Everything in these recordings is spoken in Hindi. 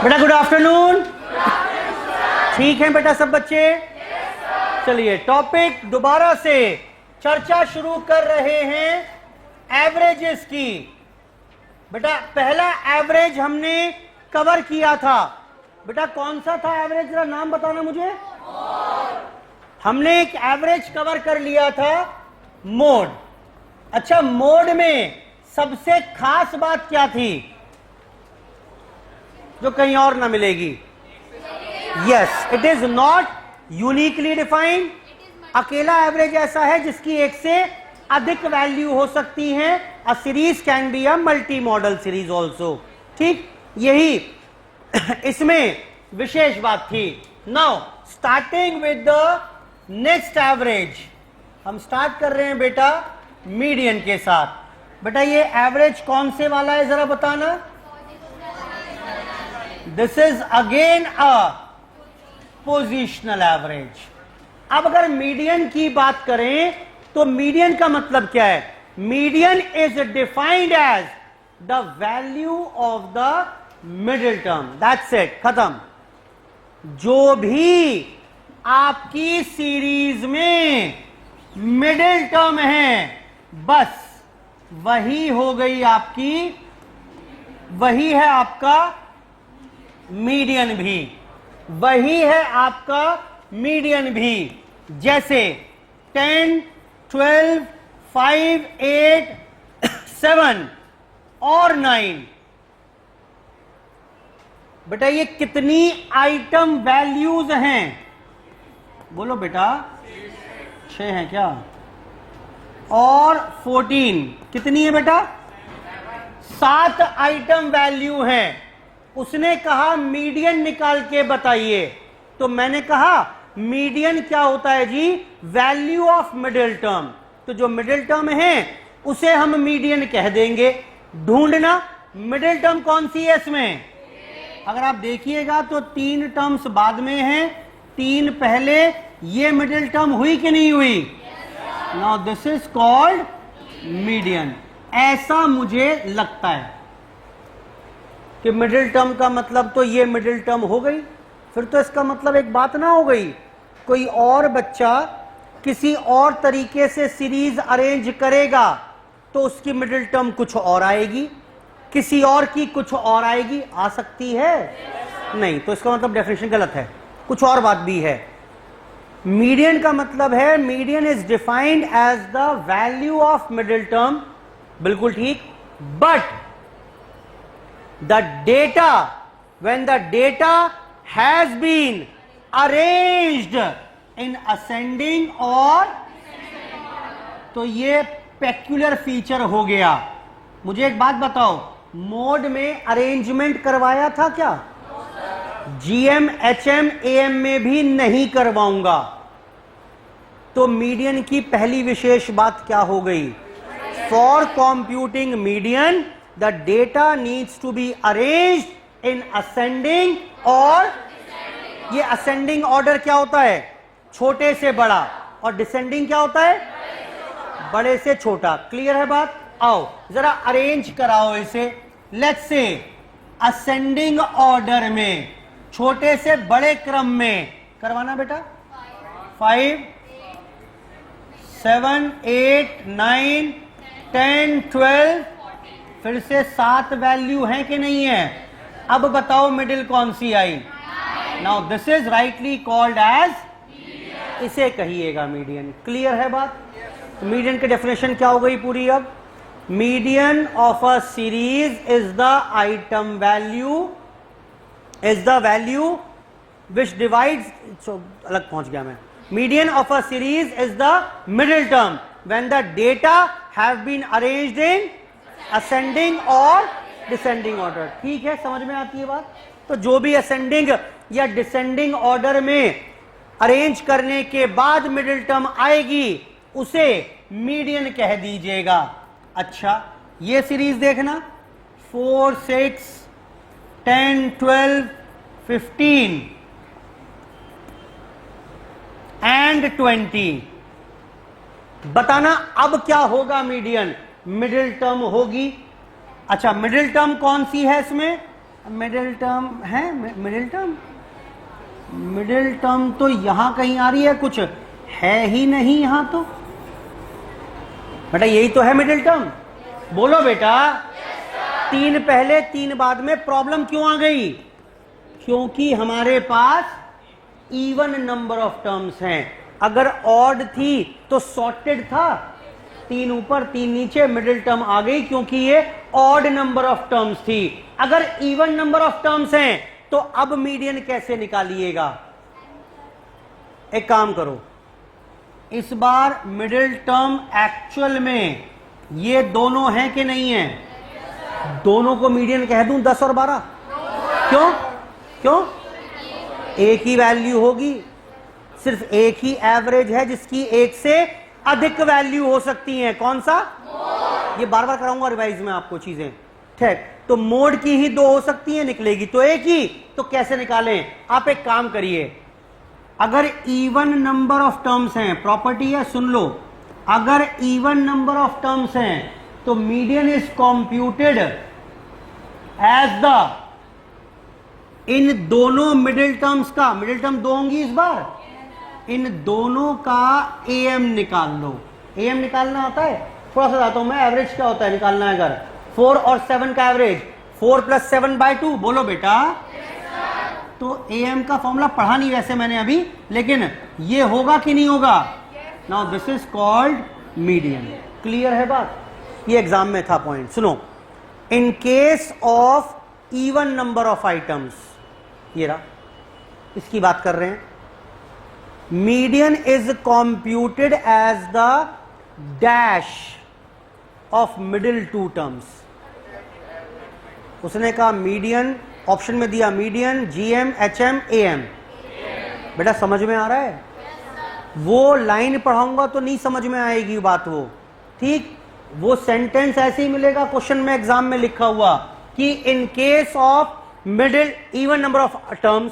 बेटा गुड आफ्टरनून। ठीक है बेटा सब बच्चे? चलिए टॉपिक दोबारा से चर्चा शुरू कर रहे हैं एवरेजेस की। बेटा पहला एवरेज हमने कवर किया था, बेटा कौन सा था एवरेज, जरा नाम बताना मुझे। हमने एक एवरेज कवर कर लिया था, मोड। अच्छा, मोड में सबसे खास बात क्या थी जो कहीं और ना मिलेगी? Yes, it is not uniquely defined. अकेला एवरेज ऐसा है जिसकी एक से अधिक वैल्यू हो सकती है। A series can be a multi modal series also. ठीक, यही इसमें विशेष बात थी। Now starting with the next average, हम स्टार्ट कर रहे हैं बेटा मीडियन के साथ। बेटा ये एवरेज कौन से वाला है जरा बताना। This is again a positional average. अब अगर मीडियन की बात करें तो मीडियन का मतलब क्या है? Median is defined as the value of the middle term. That's it, खत्म। जो भी आपकी सीरीज में मिडिल टर्म है बस वही हो गई आपकी, वही है आपका मीडियन भी, वही है आपका मीडियन भी। जैसे 10, 12, 5, 8, 7 और 9। बेटा ये कितनी आइटम वैल्यूज हैं? बोलो बेटा 6 हैं क्या? और 14 कितनी है बेटा? 7 आइटम वैल्यू हैं। उसने कहा मीडियन निकाल के बताइए, तो मैंने कहा मीडियन क्या होता है जी? Value of middle term. तो जो मिडिल टर्म है उसे हम मीडियन कह देंगे। ढूंढना मिडिल टर्म कौन सी है इसमें। अगर आप देखिएगा तो 3 टर्म्स बाद में हैं, 3 पहले। ये मिडिल टर्म हुई कि नहीं हुई? Now this is called median. ऐसा मुझे लगता है कि मिडिल टर्म का मतलब तो ये मिडिल टर्म हो गई। फिर तो इसका मतलब एक बात ना हो गई, कोई और बच्चा किसी और तरीके से सीरीज अरेंज करेगा तो उसकी मिडिल टर्म कुछ और आएगी, किसी और की कुछ और आएगी। आ सकती है? नहीं, तो इसका मतलब डेफिनेशन गलत है, कुछ और बात भी है। मीडियन का मतलब है median is defined as the value of middle term. बिल्कुल ठीक। But the data, when the data has been arranged in ascending or, तो ये पेक्युलर फीचर हो गया। मुझे एक बात बताओ, मोड में अरेंजमेंट करवाया था क्या? जीएम, एचएम, एएम में भी नहीं करवाऊंगा। तो मीडियन की पहली विशेष बात क्या हो गई? For computing median the data needs to be arranged in ascending और ये ascending order क्या होता है? छोटे से बड़ा। और descending क्या होता है? बड़े से छोटा। क्लियर है बात? आओ जरा अरेंज कराओ इसे। लेट्स से ascending order में, छोटे से बड़े क्रम में करवाना बेटा। 5, 7, 8, 9, 10, 12, फिर से 7 वैल्यू है कि नहीं है? अब बताओ मिडिल कौन सी आई? Now this is rightly called as, इसे कहिएगा मीडियन। क्लियर है बात? तो मीडियन की डेफिनेशन क्या हो गई पूरी? अब median of a series is the item value, is the value which divides, अलग पहुंच गया मैं। Median of a series is the middle term when the data have been arranged in ascending और डिसेंडिंग ऑर्डर। ठीक है, समझ में आती है बात? तो जो भी असेंडिंग या डिसेंडिंग ऑर्डर में अरेंज करने के बाद मिडिल टर्म आएगी उसे मीडियन कह दीजिएगा। अच्छा, ये सीरीज देखना 4, 6, 10, 12, 15 एंड 20। बताना अब क्या होगा मीडियन? मिडिल टर्म होगी। अच्छा, मिडिल टर्म कौन सी है इसमें? मिडिल टर्म है, मिडिल टर्म तो यहां कहीं आ रही है, कुछ है ही नहीं यहां तो। बेटा यही तो है मिडिल टर्म, बोलो बेटा। 3 पहले 3 बाद में प्रॉब्लम क्यों आ गई? क्योंकि हमारे पास इवन नंबर ऑफ टर्म्स हैं। अगर ऑड थी तो सॉर्टेड था, 3 ऊपर 3 नीचे, मिडिल टर्म आ गई क्योंकि ये ऑड नंबर ऑफ टर्म्स थी। अगर इवन नंबर ऑफ टर्म्स हैं तो अब मीडियन कैसे निकालिएगा? एक काम करो, इस बार मिडिल टर्म एक्चुअल में ये दोनों हैं कि नहीं है? दोनों को मीडियन कह दूं 10 और 12? क्यों? क्यों? एक ही वैल्यू होगी, सिर्फ एक ही एवरेज है जिसकी एक से अधिक वैल्यू हो सकती है। कौन सा? ये बार बार कराऊंगा रिवाइज में आपको चीजें, ठीक? तो मोड की ही 2 हो सकती है, निकलेगी तो एक ही। तो कैसे निकालें? आप एक काम करिए, अगर इवन नंबर ऑफ टर्म्स हैं, प्रॉपर्टी है सुन लो, अगर इवन नंबर ऑफ टर्म्स हैं तो median is computed as the, इन दोनों मिडिल टर्म्स का, मिडिल टर्म 2 होंगी इस बार, इन दोनों का एम निकाल लो। एम निकालना आता है? थोड़ा सा जाता हूं मैं, एवरेज क्या होता है निकालना है अगर 4 और 7 का एवरेज, 4 + 7/2, बोलो बेटा। तो एम का फॉर्मूला पढ़ा नहीं वैसे मैंने अभी, लेकिन ये होगा कि नहीं होगा? Now this is called median. Clear है बात? ये एग्जाम में था पॉइंट, सुनो। In case of even number of items, ये रहा, इसकी बात कर रहे हैं, median is computed as the dash of middle 2 terms. उसने कहा मीडियन, ऑप्शन में दिया मीडियन, जीएम, एचएम, एएम। बेटा समझ में आ रहा है? वो लाइन पढ़ाऊंगा तो नहीं समझ में आएगी बात वो, ठीक? वो सेंटेंस ऐसे ही मिलेगा क्वेश्चन में, एग्जाम में लिखा हुआ कि in case of middle even number of terms,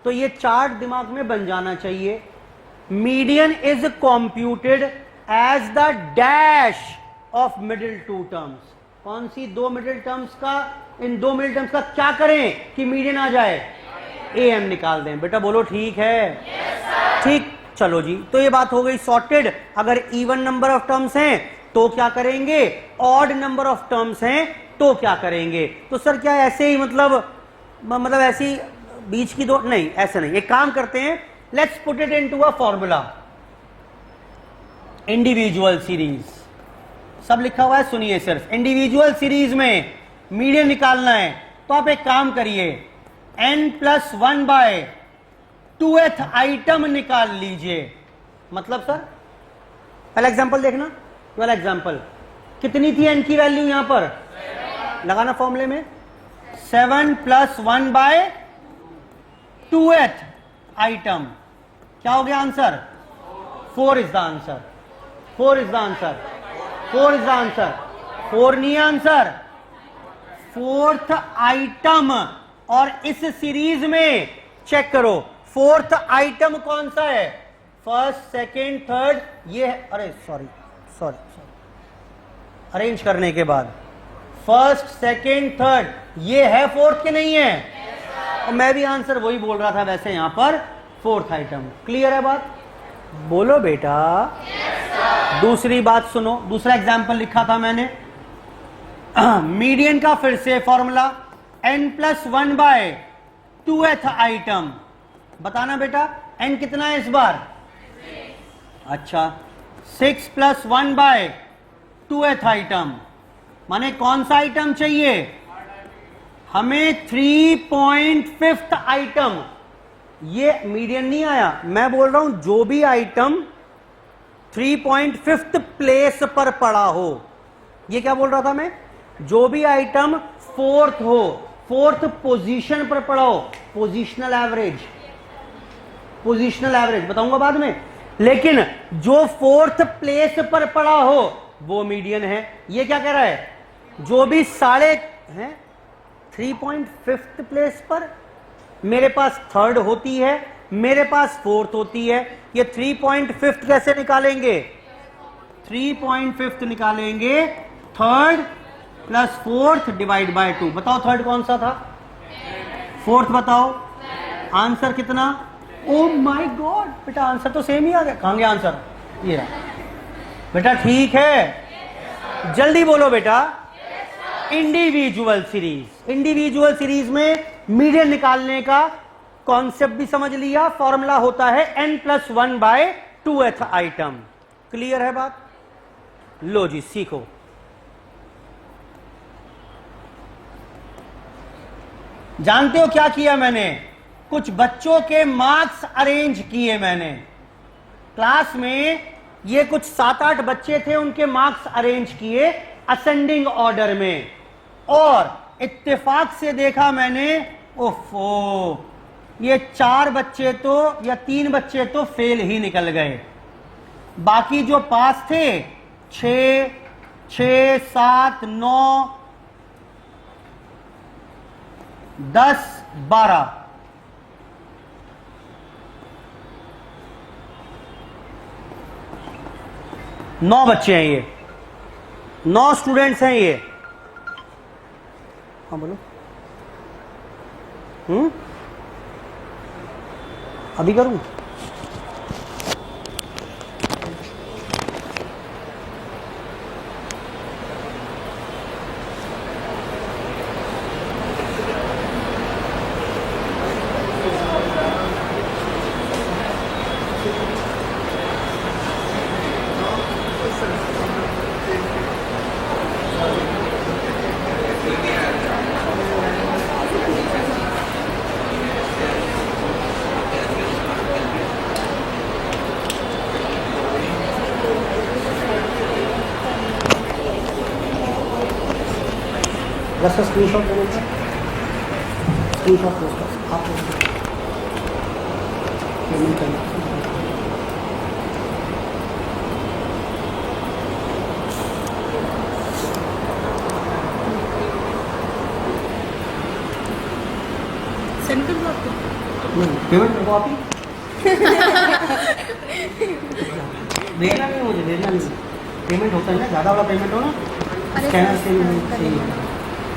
तो ये चार्ट दिमाग में बन जाना चाहिए। Median is computed as the dash of middle 2 terms. कौन सी 2 मिडिल टर्म्स का, इन 2 मिडिल टर्म्स का क्या करें कि मीडियन आ जाए? एम निकाल दें। बेटा बोलो ठीक है? ठीक, चलो जी। तो ये बात हो गई सॉर्टेड। अगर इवन नंबर ऑफ टर्म्स हैं तो क्या करेंगे, ऑड नंबर ऑफ टर्म्स हैं तो क्या करेंगे? तो सर क्या ऐसे ही मतलब ऐसी बीच की 2 नहीं, ऐसे नहीं। एक काम करते हैं, let's put it into a formula. Individual series सब लिखा हुआ है, सुनिए सिर्फ। इंडिविजुअल सीरीज में मीडियन निकालना है तो आप एक काम करिए, n+1/2th आइटम निकाल लीजिए। मतलब सर पहला एग्जांपल देखना, वाला एग्जांपल कितनी थी n की वैल्यू यहां पर? लगाना फॉर्मूले में, 7 + 1/2th आइटम। क्या हो गया answer? 4 is the answer. 4 is the answer. 4 is the answer. 4 नहीं आंसर, 4th आइटम। और इस सीरीज में चेक करो 4th आइटम कौन सा है? फर्स्ट, सेकेंड, थर्ड, ये है। अरे सॉरी, अरेंज करने के बाद फर्स्ट, सेकेंड, थर्ड, ये है 4th के नहीं है? और मैं भी आंसर वही बोल रहा था वैसे यहां पर, 4th आइटम। क्लियर है बात? बोलो बेटा। दूसरी बात सुनो, दूसरा एग्जांपल लिखा था मैंने, मीडियन का फिर से फॉर्मूला, n+1/2th आइटम। बताना बेटा n कितना है इस बार? अच्छा, 6 + 1/2th आइटम। माने कौन सा आइटम चाहिए हमें? 3.5th item. ये मीडियन नहीं आया, मैं बोल रहा हूं जो भी आइटम 3.5th प्लेस पर पड़ा हो। ये क्या बोल रहा था मैं? जो भी आइटम 4th हो, 4th पोजीशन पर पड़ा हो, पोजीशनल एवरेज। पोजीशनल एवरेज बताऊंगा बाद में, लेकिन जो 4th प्लेस पर पड़ा हो वो मीडियन है। ये क्या कह रहा है? जो भी 3.5th प्लेस पर, मेरे पास 3rd होती है, मेरे पास 4th होती है। ये 3.5th कैसे निकालेंगे? 3.5th निकालेंगे 3rd + 4th / 2। बताओ 3rd कौन सा था? फोर्थ बताओ आंसर कितना? ओ माय गॉड बेटा आंसर तो सेम ही आ गया। कहां गया आंसर? ये रहा बेटा। ठीक है जल्दी बोलो बेटा। Individual series. इंडिविजुअल सीरीज में मीडियन निकालने का कॉन्सेप्ट भी समझ लिया। फॉर्मूला होता है n+1/2th आइटम। क्लियर है बात? लो जी सीखो। जानते हो क्या किया मैंने? कुछ बच्चों के मार्क्स अरेंज किए मैंने क्लास में। ये कुछ 7-8 बच्चे थे, उनके मार्क्स अरेंज किए असेंडिंग ऑर्डर में। और इत्तेफाक से देखा मैंने, ओफो ये 4 बच्चे तो या 3 बच्चे तो फेल ही निकल गए। बाकी जो पास थे 6, 7, 9, 10, 12 9 बच्चे हैं ये, 9 स्टूडेंट्स हैं ये। हाँ बोलो। अभी करूं? बस स्क्रीनशॉट ले लीजिए। स्क्रीनशॉट पोस्ट कर आप पेमेंट करना। सेंड कर दो आपको। पेमेंट करो आप ही। देखना नहीं मुझे, देखना नहीं। पेमेंट होता है ना, ज़्यादा वाला पेमेंट हो ना स्कैनर से सही है।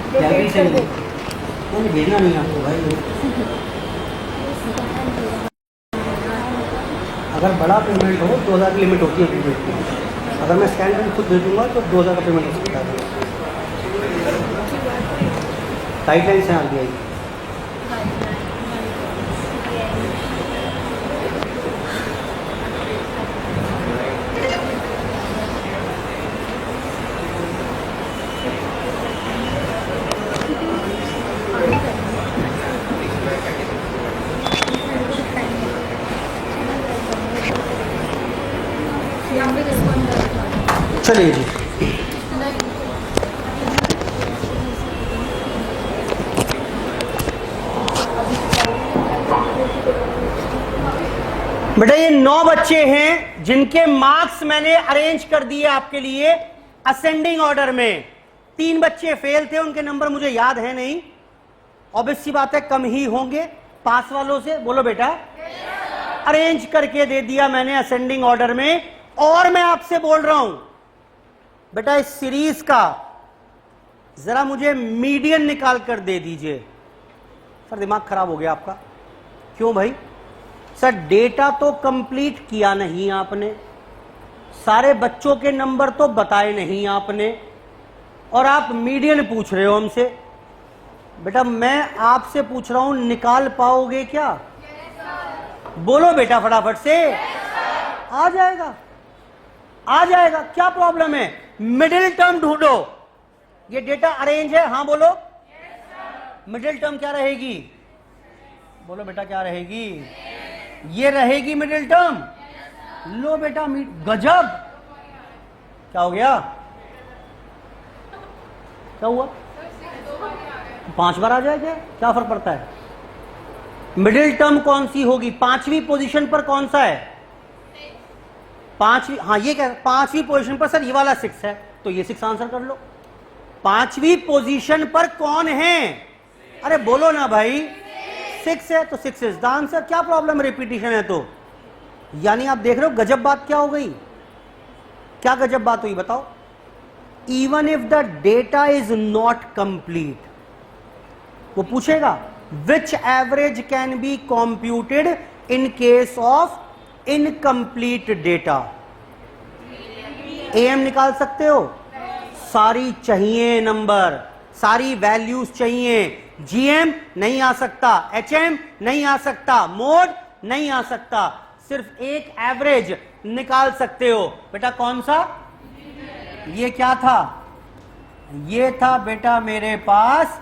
गैलरी से नहीं भेजना नहीं आपको भाई। अगर बड़ा पेमेंट हो 2000 की लिमिट होती है पेमेंट की। अगर मैं स्कैन करके खुद दे दूंगा तो 2000 का पेमेंट हो सकता है। गाइडलाइन से आ गया। चलिए जी बेटा ये 9 बच्चे हैं जिनके मार्क्स मैंने अरेंज कर दिए आपके लिए असेंडिंग ऑर्डर में। 3 बच्चे फेल थे, उनके नंबर मुझे याद है नहीं। ऑब्वियस सी बात है कम ही होंगे पास वालों से। बोलो बेटा। अरेंज करके दे दिया मैंने असेंडिंग ऑर्डर में। और मैं आपसे बोल रहा हूं बेटा इस सीरीज का जरा मुझे मीडियन निकाल कर दे दीजिए। सर दिमाग खराब हो गया आपका। क्यों भाई? सर डेटा तो कंप्लीट किया नहीं आपने, सारे बच्चों के नंबर तो बताए नहीं आपने, और आप मीडियन पूछ रहे हो हमसे। बेटा मैं आपसे पूछ रहा हूं निकाल पाओगे क्या? बोलो बेटा फटाफट से। आ जाएगा, आ जाएगा, क्या प्रॉब्लम है? मिडिल टर्म ढूंढो। ये डेटा अरेंज है, हाँ बोलो। मिडिल टर्म क्या रहेगी? बोलो बेटा क्या रहेगी? ये रहेगी मिडिल टर्म। लो बेटा गजब। क्या हो गया? क्या हुआ? 5 बार आ जाएगा, क्या फर्क पड़ता है? मिडिल टर्म कौन सी होगी? 5वीं पोजीशन पर कौन सा है? 5वीं। हाँ ये क्या 5वीं पोजीशन पर? सर ये वाला 6 है, तो ये 6 आंसर कर लो। 5वीं पोजीशन पर कौन है? अरे बोलो ना भाई। 6 है तो 6 इज द आंसर। क्या प्रॉब्लम? रिपीटिशन है तो। यानी आप देख रहे हो गजब बात क्या हो गई? क्या गजब बात हुई बताओ? Even if the data is not complete, वो पूछेगा which average can be computed in case of incomplete data? एम निकाल सकते हो, सारी चाहिए नंबर, सारी वैल्यूज चाहिए। जीएम नहीं आ सकता, एचएम नहीं आ सकता, मोड नहीं आ सकता, सिर्फ एक एवरेज निकाल सकते हो। बेटा कौन सा? ये क्या था? ये था बेटा मेरे पास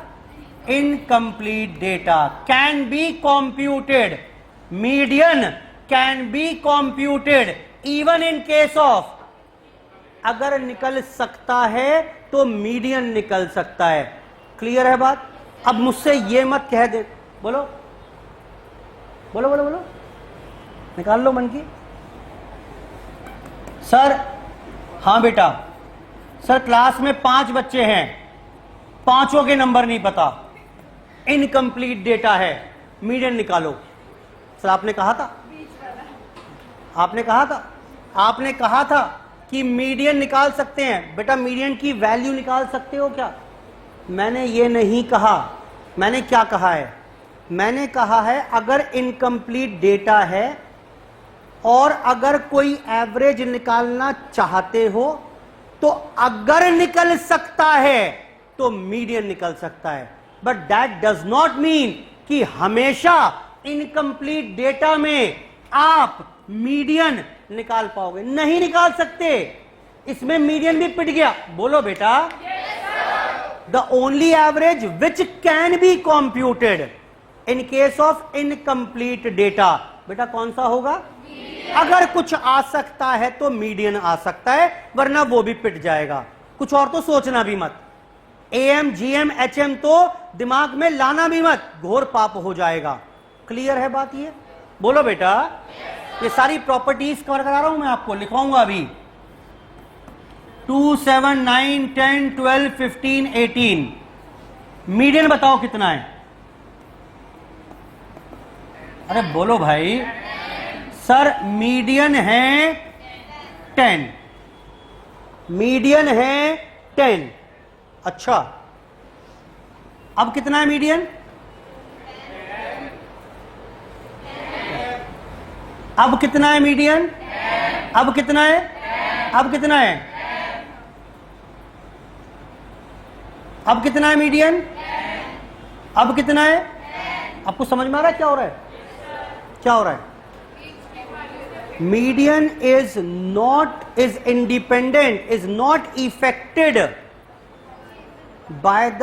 incomplete data, can be computed, median can be computed even in case of, अगर निकल सकता है तो मीडियन निकल सकता है। क्लियर है बात? अब मुझसे ये मत कह दे, बोलो बोलो बोलो बोलो, निकाल लो मन की। सर हाँ बेटा, सर क्लास में 5 बच्चे हैं, 5 के नंबर नहीं पता, इनकम्प्लीट डेटा है, मीडियन निकालो। सर आपने कहा था, आपने कहा था, आपने कहा था कि मीडियन निकाल सकते हैं। बेटा मीडियन की वैल्यू निकाल सकते हो क्या? मैंने ये नहीं कहा। मैंने क्या कहा है? मैंने कहा है अगर इनकम्प्लीट डेटा है और अगर कोई एवरेज निकालना चाहते हो तो अगर निकल सकता है तो मीडियन निकल सकता है, but that does not mean कि हमेशा इनकम्प्लीट डेटा में आप मीडियन निकाल पाओगे। नहीं निकाल सकते, इसमें मीडियन भी पिट गया। बोलो बेटा। The only average which can be computed in case of incomplete data, बेटा कौन सा होगा? अगर कुछ आ सकता है तो मीडियन आ सकता है, वरना वो भी पिट जाएगा। कुछ और तो सोचना भी मत, एएम जीएम एचएम तो दिमाग में लाना भी मत, घोर पाप हो जाएगा। क्लियर है बात? ये बोलो बेटा। ये सारी प्रॉपर्टीज कवर करा रहा हूं मैं आपको, लिखवाऊंगा अभी। 2 7 9 10 12 15 18 मीडियन बताओ कितना है? अरे बोलो भाई। सर मीडियन है 10, मीडियन है 10। अच्छा अब कितना है मीडियन? अब कितना है मीडियन? अब कितना है? अब कितना है? अब कितना है मीडियन? अब कितना है? आपको समझ में आ रहा है क्या हो रहा है? क्या हो रहा है? Median is not, is independent, is not affected by the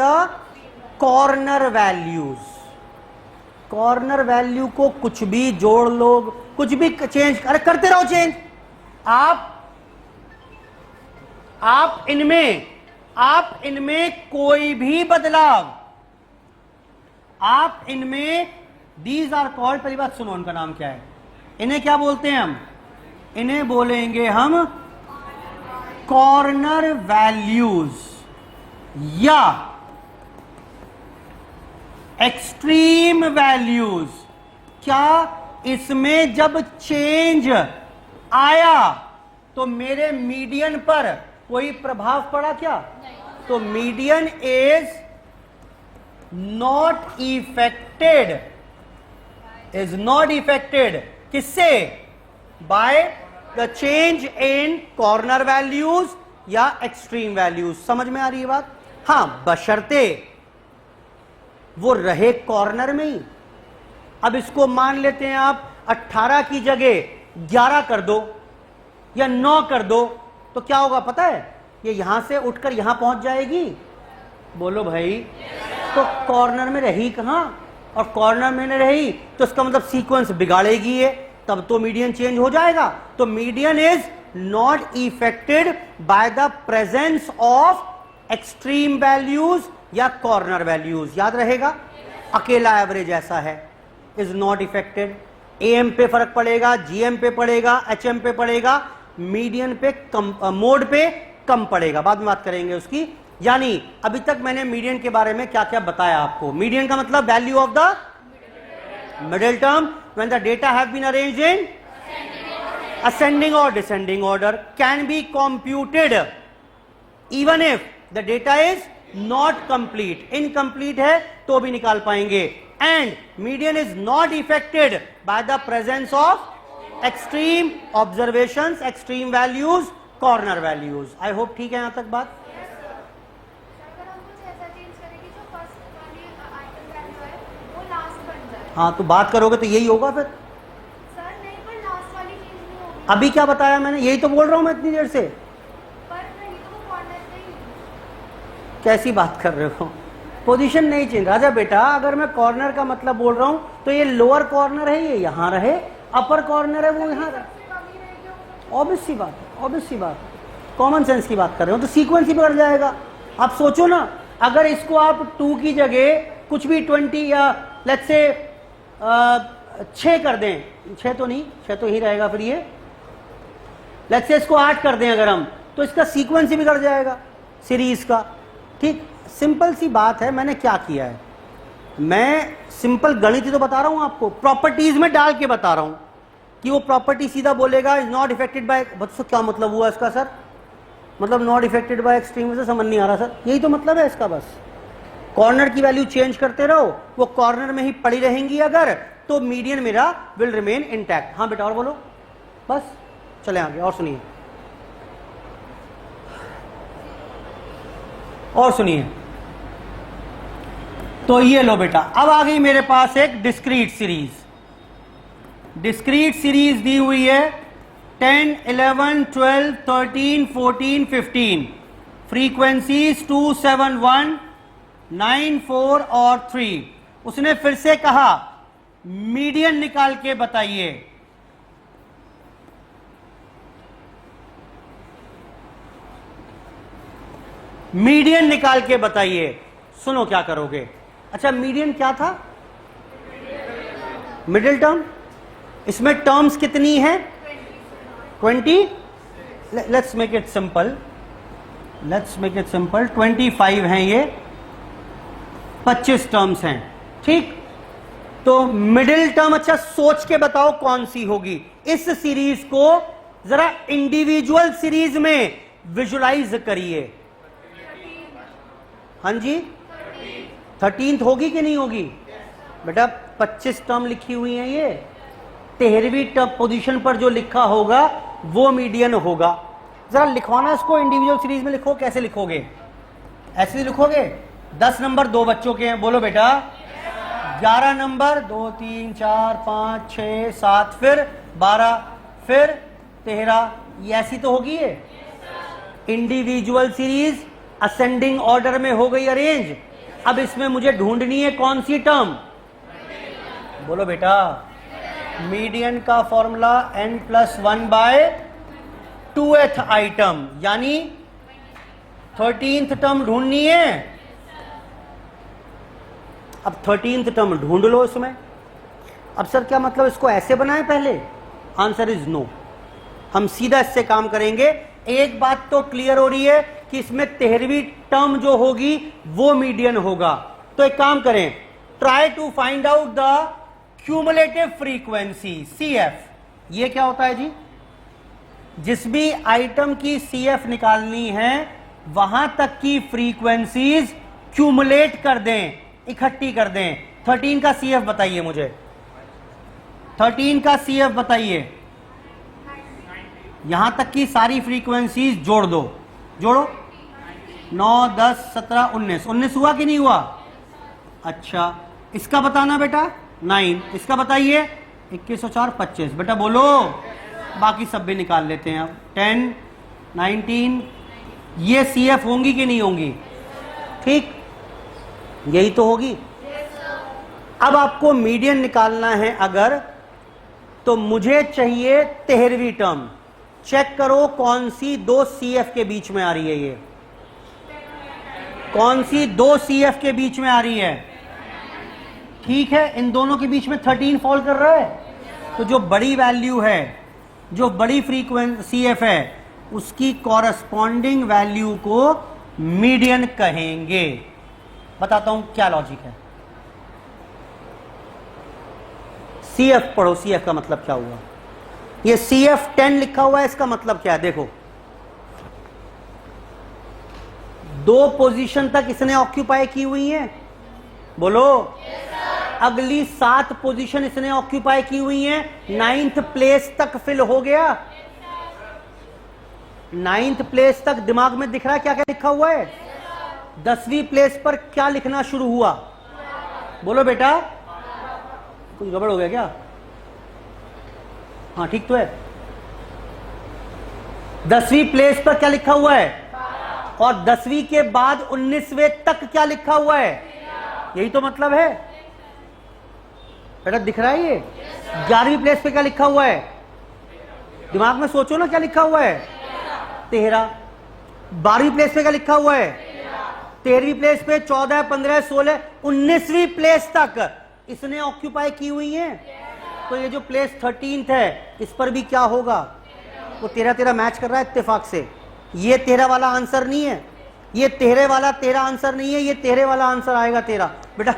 corner values. Corner value को कुछ भी जोड़ लो, कुछ भी चेंज, अरे करते रहो चेंज। आप इनमें कोई भी बदलाव, आप इनमें, दीज आर कॉल्ड, पहली बात सुनो उनका नाम क्या है, इन्हें क्या बोलते हैं हम? इन्हें बोलेंगे हम कॉर्नर वैल्यूज या एक्सट्रीम वैल्यूज। क्या इसमें जब चेंज आया तो मेरे मीडियन पर कोई प्रभाव पड़ा क्या? तो median is not affected, is not affected किससे? By the change in corner values या एक्सट्रीम वैल्यूज। समझ में आ रही है बात? हां, बशर्ते वो रहे कॉर्नर में ही। अब इसको मान लेते हैं आप 18 की जगह 11 कर दो या 9 कर दो, तो क्या होगा पता है? ये यहां से उठकर यहां पहुंच जाएगी। बोलो भाई। तो कॉर्नर में रही कहां? और कॉर्नर में नहीं रही तो इसका मतलब सीक्वेंस बिगाड़ेगी ये, तब तो मीडियन चेंज हो जाएगा। तो median is not affected by the presence of extreme values या कॉर्नर वैल्यूज। याद रहेगा, अकेला एवरेज ऐसा है, इज नॉट इफेक्टेड। एएम पे फर्क पड़ेगा, जीएम पे पड़ेगा, एचएम पे पड़ेगा, मीडियन पे कम, मोड पे कम पड़ेगा। बाद में बात करेंगे उसकी। यानी अभी तक मैंने मीडियन के बारे में क्या क्या बताया आपको। मीडियन का मतलब value of the middle term when the data have been arranged in ascending or descending order, can be computed even if the data is not complete। incomplete है तो भी निकाल पाएंगे। and median is not affected by the presence of extreme observations, extreme values, corner values. I hope ठीक है यहां तक बात. अगर हम कुछ ऐसा चेंज करें कि जो फर्स्ट वाली आइटम वैल्यू है वो लास्ट बन जाए. हाँ तो बात करोगे तो यही होगा फिर. सर नहीं, पर लास्ट वाली चीज नहीं होगी. अभी क्या बताया मैंने, यही तो बोल रहा हूं मैं इतनी देर से. पर नहीं तो वो कॉर्नर पे ही. कैसी बात कर रहे हो, पोजीशन नहीं चेंज. राजा बेटा अगर मैं कॉर्नर का मतलब बोल रहा हूं तो ये लोअर कॉर्नर है, ये यहां रहे, अपर कॉर्नर है वो यहां रहे. ऑब्वियस सी बात है, ऑब्वियस सी बात है, कॉमन सेंस की बात कर रहे हो तो सीक्वेंस ही बिगड़ जाएगा. आप सोचो ना, अगर इसको आप 2 की जगह कुछ भी 20 या लेट्स से 6 कर दें, 6 तो नहीं, 6 तो ही रहेगा फिर ये, लेट्स से इसको 8 कर दें अगर हम, तो इसका सीक्वेंस ही बिगड़ जाएगा सीरीज का. ठीक, सिंपल सी बात है. मैंने क्या किया है, मैं सिंपल गणित ही तो बता रहा हूं आपको, प्रॉपर्टीज में डाल के बता रहा हूं कि वो प्रॉपर्टी सीधा बोलेगा इज नॉट इफेक्टेड बाय. बच्चों क्या मतलब हुआ इसका सर, मतलब नॉट इफेक्टेड बाय एक्सट्रीम से समझ नहीं आ रहा सर. यही तो मतलब है इसका. बस कॉर्नर की वैल्यू चेंज करते रहो, वो कॉर्नर में ही पड़ी रहेंगी अगर, तो मीडियन मेरा विल रिमेन इंटैक्ट. हाँ बेटा और बोलो, बस चले आगे और सुनिए, और सुनिए. तो ये लो बेटा, अब आ गई मेरे पास एक डिस्क्रीट सीरीज. डिस्क्रीट सीरीज दी हुई है 10, 11, 12, 13, 14, 15. फ्रीक्वेंसीज 2, 7, 1, 9, 4 और 3. उसने फिर से कहा मीडियन निकाल के बताइए. मीडियन निकाल के बताइए. सुनो क्या करोगे. अच्छा मीडियन क्या था, मिडिल टर्म. इसमें टर्म्स कितनी है, 20. Let's make it simple, let's make it simple. 25 हैं ये, 25 टर्म्स हैं. ठीक, तो मिडिल टर्म अच्छा सोच के बताओ कौन सी होगी. इस सीरीज को जरा इंडिविजुअल सीरीज में विजुलाइज करिए. हाँ जी, 13th होगी कि नहीं होगी बेटा. 25 टर्म लिखी हुई हैं ये, 13वीं टर्म पोजीशन पर जो लिखा होगा वो मीडियन होगा. जरा लिखवाना इसको इंडिविजुअल सीरीज में. लिखो, कैसे लिखोगे, ऐसे ही लिखोगे. 10 नंबर 2 बच्चों के हैं, बोलो बेटा. 11 नंबर 2, 3, 4, 5, 6, 7, फिर 12, फिर 13. ये ऐसी तो होगी ये इंडिविजुअल सीरीज, असेंडिंग ऑर्डर में हो गई अरेंज. अब इसमें मुझे ढूंढनी है कौन सी टर्म, बोलो बेटा. मीडियन का फॉर्मूला n+1/2th आइटम, यानी 13th टर्म ढूंढनी है. अब 13th टर्म ढूंढ लो इसमें. अब सर क्या मतलब इसको ऐसे बनाए पहले, आंसर इज नो. हम सीधा इससे काम करेंगे. एक बात तो क्लियर हो रही है कि इसमें 13वीं टर्म जो होगी वो मीडियन होगा. तो एक काम करें, try to find out the cumulative frequency CF. ये क्या होता है जी, जिस भी आइटम की CF निकालनी है वहां तक की फ्रीक्वेंसीज क्यूमुलेट कर दें, इकट्ठी कर दें. 13 का CF बताइए मुझे, 13 का CF बताइए. यहां तक की सारी फ्रीक्वेंसीज जोड़ दो, जोड़ो. 9, 10, 17, 19. 19 हुआ कि नहीं हुआ. अच्छा इसका बताना बेटा 9. इसका बताइए 21 और 4, 25. बेटा बोलो, बाकी सब भी निकाल लेते हैं. अब 10, 19, ये CF होंगी कि नहीं होंगी. ठीक, यही तो होगी. अब आपको मीडियन निकालना है अगर, तो मुझे चाहिए 13वीं टर्म. चेक करो कौन सी 2 CF के बीच में आ रही है. ये कौन सी 2 CF के बीच में आ रही है. ठीक है, इन दोनों के बीच में 13 फॉल कर रहा है. तो जो बड़ी वैल्यू है, जो बड़ी फ्रीक्वेंसी CF है, उसकी कॉरस्पॉन्डिंग वैल्यू को मीडियन कहेंगे. बताता हूं क्या लॉजिक है. CF पढ़ो, CF का मतलब क्या हुआ. ये CF 10 लिखा हुआ है, इसका मतलब क्या है देखो. 2 पोजीशन तक इसने ऑक्यूपाई की हुई है, बोलो. अगली 7 पोजीशन इसने ऑक्यूपाई की हुई हैं, 9th प्लेस तक फिल हो गया। 9th प्लेस तक दिमाग में दिख रहा है क्या क्या लिखा हुआ है? 10वीं प्लेस पर क्या लिखना शुरू हुआ? बोलो बेटा, कुछ गड़बड़ हो गया क्या? हाँ ठीक तो है। 10वीं प्लेस पर क्या लिखा हुआ है? और 10वीं के बाद 19वें तक क्या लिखा हुआ है? यही तो मतलब है बेटा, दिख रहा है ये? 11वीं प्लेस पे क्या लिखा हुआ है? दिमाग में सोचो ना क्या लिखा हुआ है? 13। 12वीं प्लेस पे क्या लिखा हुआ है? 13वीं प्लेस पे 14, 15, 16, 19वीं प्लेस तक इसने ऑक्यूपाई की हुई है। तो ये जो प्लेस 13th है इस पर भी क्या होगा? वो 13 मैच कर रहा है इत्तेफाक से। ये 13 वाला आंसर नहीं है, ये 13 वाला 13 आंसर नहीं है, ये 13 वाला आंसर आएगा 13। बेटा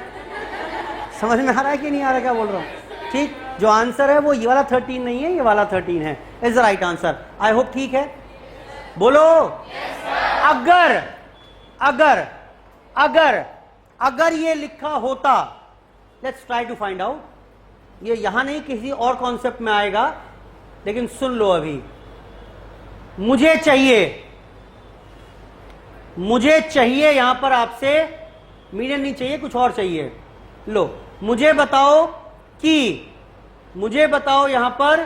समझ में आ रहा है कि नहीं आ रहा क्या बोल रहा हूं? ठीक, जो आंसर है वो ये वाला 13 नहीं है, ये वाला 13 है। Is the right answer. I hope ठीक है। बोलो अगर अगर अगर अगर ये लिखा होता, let's try to find out, ये यहां नहीं किसी और कॉन्सेप्ट में आएगा, लेकिन सुन लो अभी। मुझे चाहिए यहां पर आपसे मीडियम नहीं चाहिए, कुछ और चाहिए। लो मुझे बताओ यहां पर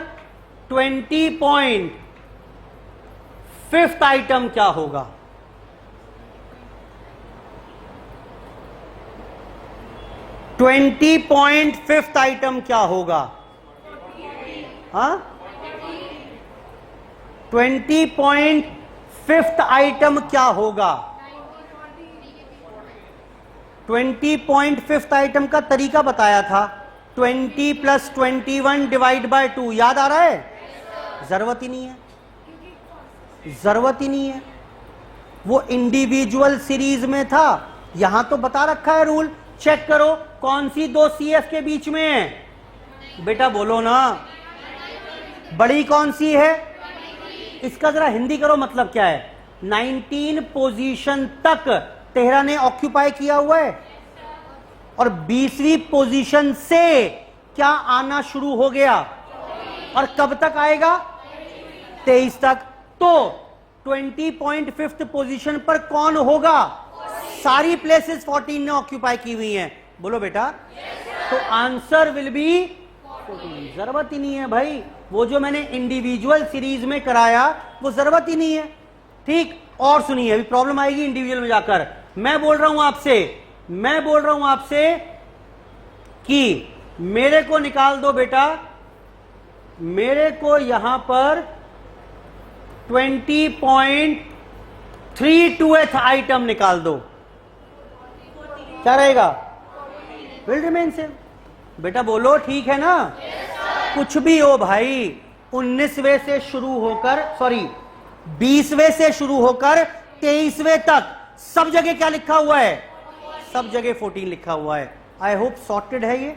20.5th आइटम क्या होगा? $20.5th आइटम क्या होगा? हाँ, 20.5th आइटम क्या होगा? 20.5th आइटम का तरीका बताया था, 20 + 21 ÷ 2। याद आ रहा है? जरूरत ही नहीं है, वो इंडिविजुअल सीरीज में था। यहां तो बता रखा है रूल, चेक करो कौन सी 2 CF के बीच में है। बेटा बोलो ना, बड़ी कौन सी है? इसका जरा हिंदी करो, मतलब क्या है? 19 पोजीशन तक 13 ने ऑक्यूपाई किया हुआ है, और 20वीं पोजीशन से क्या आना शुरू हो गया, और कब तक आएगा? 23 तक। तो 20.5th पोजीशन पर कौन होगा? सारी प्लेसेस 14 ने ऑक्यूपाई की हुई हैं। बोलो बेटा। तो आंसर विल बी 14। जरूरत ही नहीं है भाई, वो जो मैंने इंडिविजुअल सीरीज में कराया वो जरूरत ही नहीं है। ठीक, और सुनिए, अभी प्रॉब्लम आएगी इंडिविजुअल में जाकर। मैं बोल रहा हूं आपसे कि मेरे को निकाल दो बेटा, मेरे को यहां पर 20.32th आइटम निकाल दो। क्या रहेगा? Will remain same. बेटा बोलो ठीक है ना? कुछ भी हो भाई, 19वें से शुरू होकर 20वें से शुरू होकर 23वें तक सब जगह क्या लिखा हुआ है? सब जगह 14 लिखा हुआ है। आई होप सॉर्टेड है ये।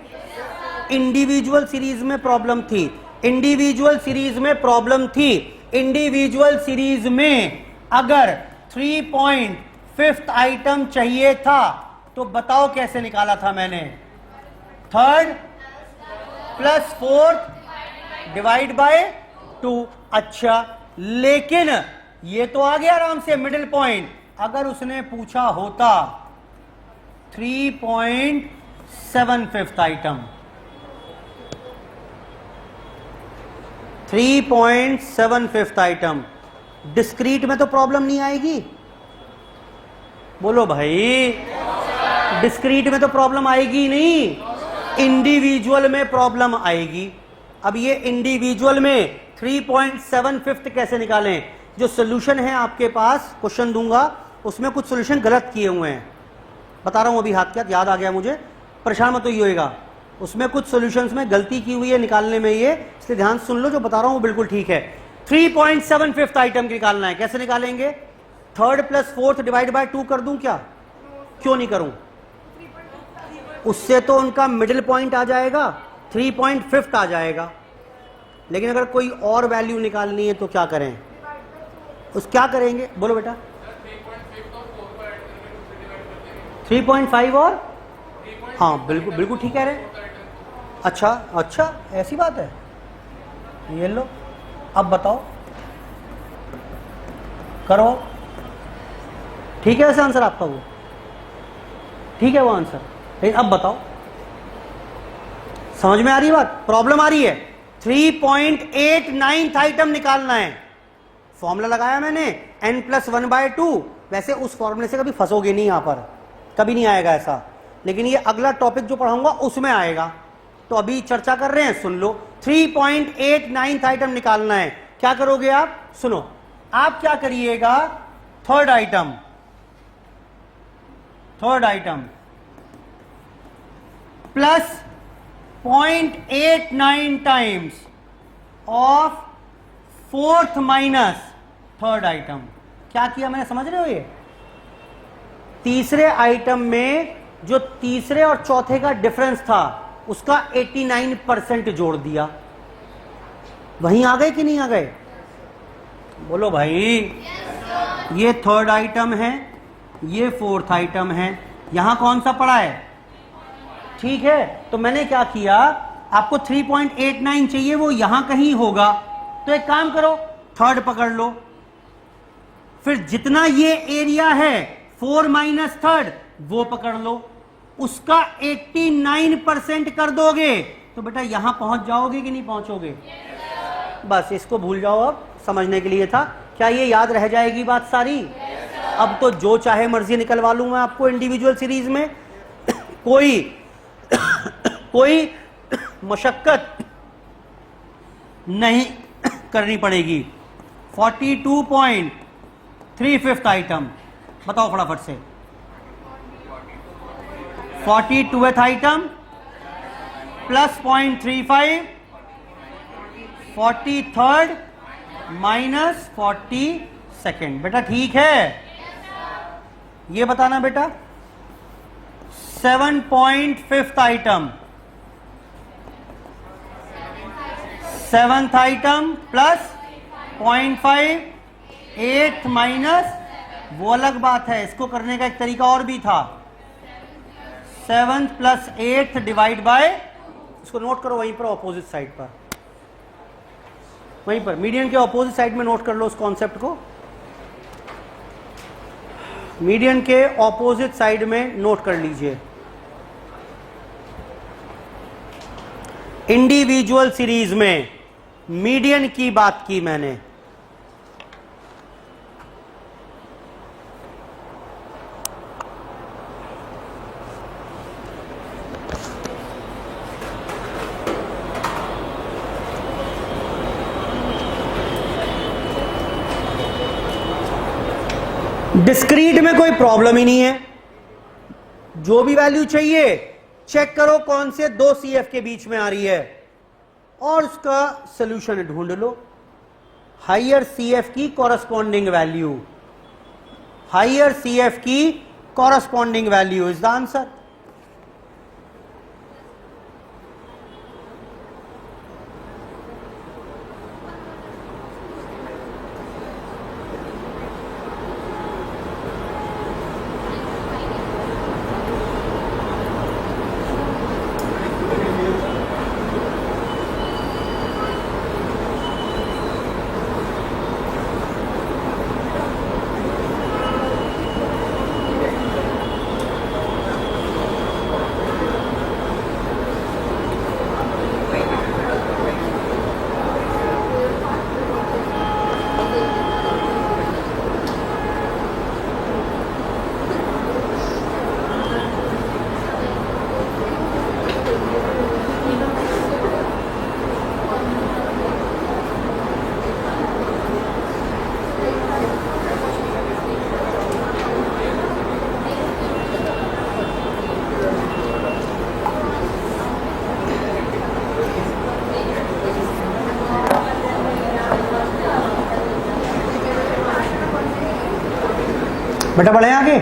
इंडिविजुअल सीरीज में प्रॉब्लम थी, इंडिविजुअल सीरीज में अगर 3.5th आइटम चाहिए था तो बताओ कैसे निकाला था मैंने? 3rd + 4th ÷ 2। अच्छा, लेकिन ये तो आ गया आराम से मिडिल पॉइंट। अगर उसने पूछा होता 3.75th item, 3.75th item, discrete में तो प्रॉब्लम नहीं आएगी? बोलो भाई, डिस्क्रीट में तो प्रॉब्लम आएगी नहीं, इंडिविजुअल में प्रॉब्लम आएगी। अब ये इंडिविजुअल में 3.75th कैसे निकालें? जो सोल्यूशन है आपके पास, क्वेश्चन दूंगा, उसमें कुछ सोल्यूशन गलत किए हुए हैं, बता रहा हूं अभी, हाथ क्या याद आ गया मुझे, परेशान मत होइएगा। उसमें कुछ सॉल्यूशंस में गलती की हुई है निकालने में, ये इसलिए ध्यान सुन लो, जो बता रहा हूं वो बिल्कुल ठीक है। 3.75th आइटम निकालना है, कैसे निकालेंगे? 3rd + 4th ÷ 2 कर दूं क्या? क्यों नहीं करूं? उससे तो उनका मिडिल पॉइंट आ जाएगा, 3.5th आ जाएगा। लेकिन अगर कोई और वैल्यू निकालनी है तो क्या करें? क्या करेंगे? बोलो बेटा। 3.5 और हाँ बिल्कुल बिल्कुल ठीक कह रहे। अच्छा अच्छा, ऐसी बात है, ये लो, अब बताओ, करो। ठीक है वैसे आंसर आपका, वो ठीक है वो आंसर, लेकिन अब बताओ, समझ में आ रही है बात? प्रॉब्लम आ रही है। 3.89 आइटम निकालना है। फॉर्मूला लगाया मैंने n+1/2। वैसे उस फॉर्मूले से कभी फंसोगे नहीं, यहां पर कभी नहीं आएगा ऐसा, लेकिन ये अगला टॉपिक जो पढ़ाऊंगा उसमें आएगा। तो अभी चर्चा कर रहे हैं, सुन लो। 3.89 आइटम निकालना है। क्या करोगे आप? सुनो, आप क्या करिएगा, third item plus 0.89 times of fourth minus third item. क्या किया मैंने, समझ रहे हो? ये तीसरे आइटम में जो तीसरे और चौथे का डिफरेंस था उसका 89% जोड़ दिया। वहीं आ गए कि नहीं आ गए? बोलो भाई। ये थर्ड आइटम है, ये फोर्थ आइटम है, यहां कौन सा पड़ा है? ठीक है, तो मैंने क्या किया, आपको 3.89 चाहिए, वो यहां कहीं होगा, तो एक काम करो, थर्ड पकड़ लो, फिर जितना ये एरिया है 4 माइनस थर्ड वो पकड़ लो, उसका 89% कर दोगे तो बेटा यहां पहुंच जाओगे कि नहीं पहुंचोगे? बस इसको भूल जाओ, अब समझने के लिए था। क्या ये याद रह जाएगी बात सारी? अब तो जो चाहे मर्जी निकलवा लूं मैं आपको इंडिविजुअल सीरीज में। कोई मशक्कत नहीं करनी पड़ेगी। 42.35 आइटम बताओ फटाफट से। 42th item plus 0.35, 43rd minus 42nd। बेटा ठीक है, ये बताना बेटा। 7.5th item, 7th item plus 0.5, 8th minus, वो अलग बात है, इसको करने का एक तरीका और भी था। 7th plus 8th divide by, इसको नोट करो वहीं पर ऑपोजिट साइड पर, वहीं पर मीडियन के ऑपोजिट साइड में नोट कर लो उस कॉन्सेप्ट को। मीडियन के ऑपोजिट साइड में नोट कर लीजिए। इंडिविजुअल सीरीज में मीडियन की बात की मैंने। डिस्क्रीट में कोई प्रॉब्लम ही नहीं है, जो भी वैल्यू चाहिए चेक करो कौन से दो CF के बीच में आ रही है और उसका सॉल्यूशन ढूंढ लो। हायर CF की कॉरस्पॉन्डिंग वैल्यू, हायर CF की corresponding value is the answer. बेटा बढ़े आगे।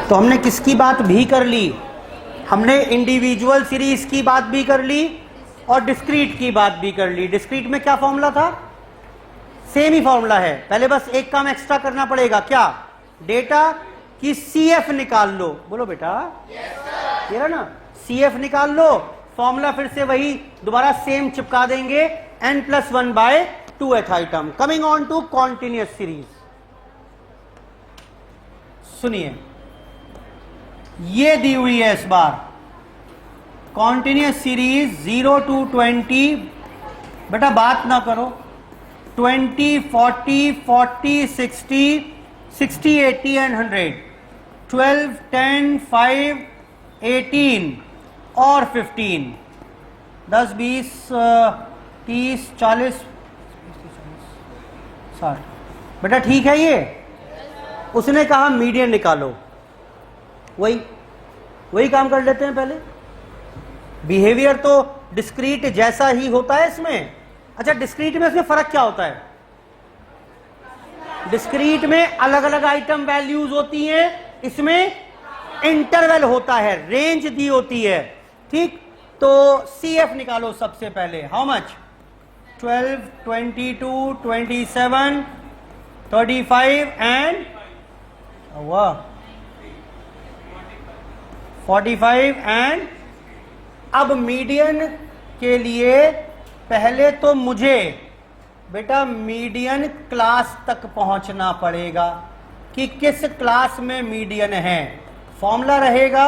तो हमने किसकी बात भी कर ली? हमने इंडिविजुअल सीरीज की बात भी कर ली और डिस्क्रीट की बात भी कर ली। डिस्क्रीट में क्या फॉर्मूला था? सेम ही फॉर्मूला है, पहले बस एक काम एक्स्ट्रा करना पड़ेगा। क्या? डेटा की CF निकाल लो। बोलो बेटा, ये रहा ना, CF निकाल लो, फॉर्मूला फिर से वही दोबारा सेम चिपका देंगे, n+1/2th item. Coming on to continuous series, सुनिए ये दी हुई है इस बार कॉन्टिन्यूअस सीरीज 0 to 20, बेटा बात ना करो, 20, 40, 40, 60, 60, 80 एंड 100, 12, 10, 5, 18 और 15, 10, 20, 30, 40, 60। बेटा ठीक है ये? उसने कहा मीडियन निकालो, वही काम कर लेते हैं पहले। बिहेवियर तो डिस्क्रीट जैसा ही होता है इसमें। अच्छा, डिस्क्रीट में इसमें फर्क क्या होता है? डिस्क्रीट में अलग अलग आइटम वैल्यूज होती हैं, इसमें इंटरवल होता है, रेंज दी होती है। ठीक, तो CF निकालो सबसे पहले। How much? 12, 22, 27, 35 एंड 45 एंड अब मीडियन के लिए पहले तो मुझे बेटा मीडियन क्लास तक पहुंचना पड़ेगा कि किस क्लास में मीडियन है। फॉर्मूला रहेगा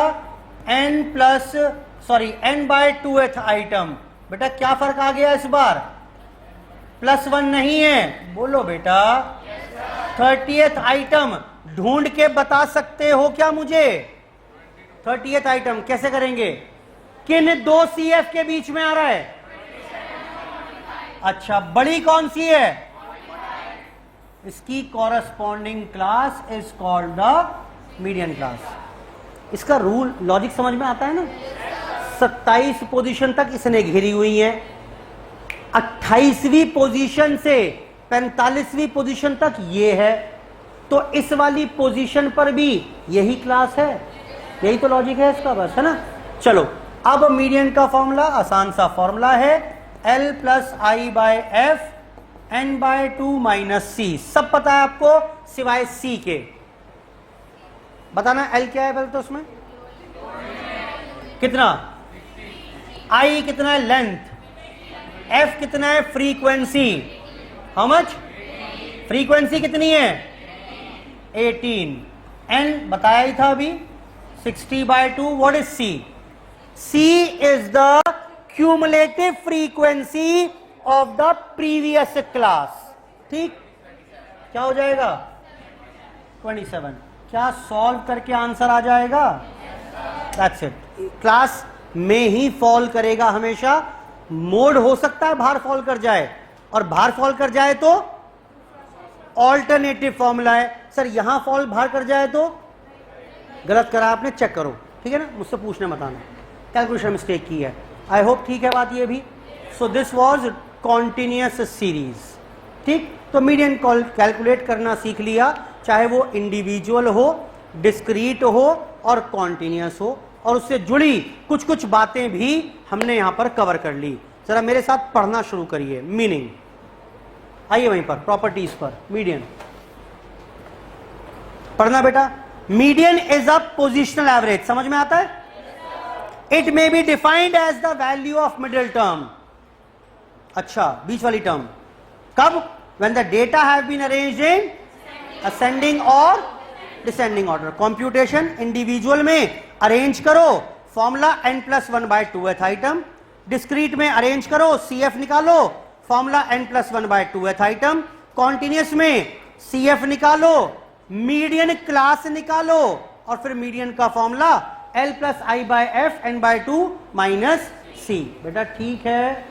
n/2th आइटम। बेटा क्या फर्क आ गया इस बार? +1 नहीं है, बोलो बेटा। 30th आइटम ढूंढ के बता सकते हो क्या मुझे? 30th आइटम कैसे करेंगे? किन दो CF के बीच में आ रहा है? अच्छा, बड़ी कौन सी है? इसकी corresponding class is called the median class. इसका रूल लॉजिक समझ में आता है ना? 27 पोजीशन तक इसने घेरी हुई है, 28वीं पोजीशन से 45वीं पोजीशन तक ये है, तो इस वाली पोजीशन पर भी यही क्लास है। यही तो लॉजिक है इसका, बस, है ना? चलो, अब मीडियन का फॉर्मूला आसान सा फॉर्मूला है, L+I/F n/2 - C। सब पता है आपको सिवाय C के। बताना L क्या है पहले तो उसमें कितना, I कितना है लेंथ, F कितना है फ्रीक्वेंसी। How much? फ्रीक्वेंसी कितनी है? 18। N बताया ही था अभी 60/2। What is C? C is the cumulative frequency of the previous class। ठीक, क्या हो जाएगा? 27। क्या सॉल्व करके आंसर आ जाएगा? That's it। क्लास में ही फॉल करेगा हमेशा। मोड हो सकता है बाहर फॉल कर जाए, और बाहर फॉल कर जाए तो ऑल्टरनेटिव फॉर्मूला है। सर यहां फॉल बाहर कर जाए तो गलत करा आपने, चेक करो, ठीक है ना? मुझसे पूछने मत आना, कैलकुलेशन मिस्टेक की है। आई होप ठीक है बात ये भी। So this was continuous series. ठीक, तो मीडियन कैलकुलेट करना सीख लिया, चाहे वो इंडिविजुअल हो, डिस्क्रीट हो और कॉन्टिन्यूअस हो, और उससे जुड़ी कुछ कुछ बातें भी हमने यहां पर कवर कर ली। जरा मेरे साथ पढ़ना शुरू करिए। मीनिंग, आइए वहीं पर, प्रॉपर्टीज पर। मीडियन पढ़ना बेटा। Median is a positional average, समझ में आता है? It may be defined as the value of middle term. अच्छा, बीच वाली टर्म कब? When the data have been arranged in ascending और डिसेंडिंग ऑर्डर। कंप्यूटेशन इंडिविजुअल में अरेंज करो, फॉर्मूला n+1/2th आइटम। डिस्क्रीट में अरेंज करो, CF निकालो, फॉर्मूला n+1/2th आइटम। कॉन्टिन्यूअस में CF निकालो, मीडियन क्लास निकालो, और फिर मीडियन का फॉर्मूला L+I/F n/2 - C। बेटा ठीक है?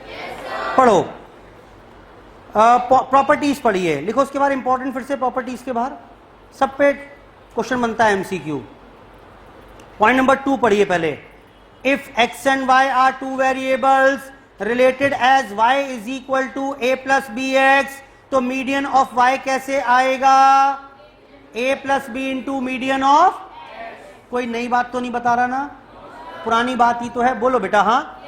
पढ़ो। प्रॉपर्टीज पढ़िए, लिखो उसके बाद इंपॉर्टेंट, फिर से प्रॉपर्टीज के बाहर सब पे क्वेश्चन बनता है MCQ। पॉइंट नंबर 2 पढ़िए पहले। If x and y are two variables related as y is equal to a+bx, तो मीडियन ऑफ y कैसे आएगा? a+b into median of. कोई नई बात तो नहीं बता रहा ना? पुरानी बात ही तो है, बोलो बेटा। हाँ,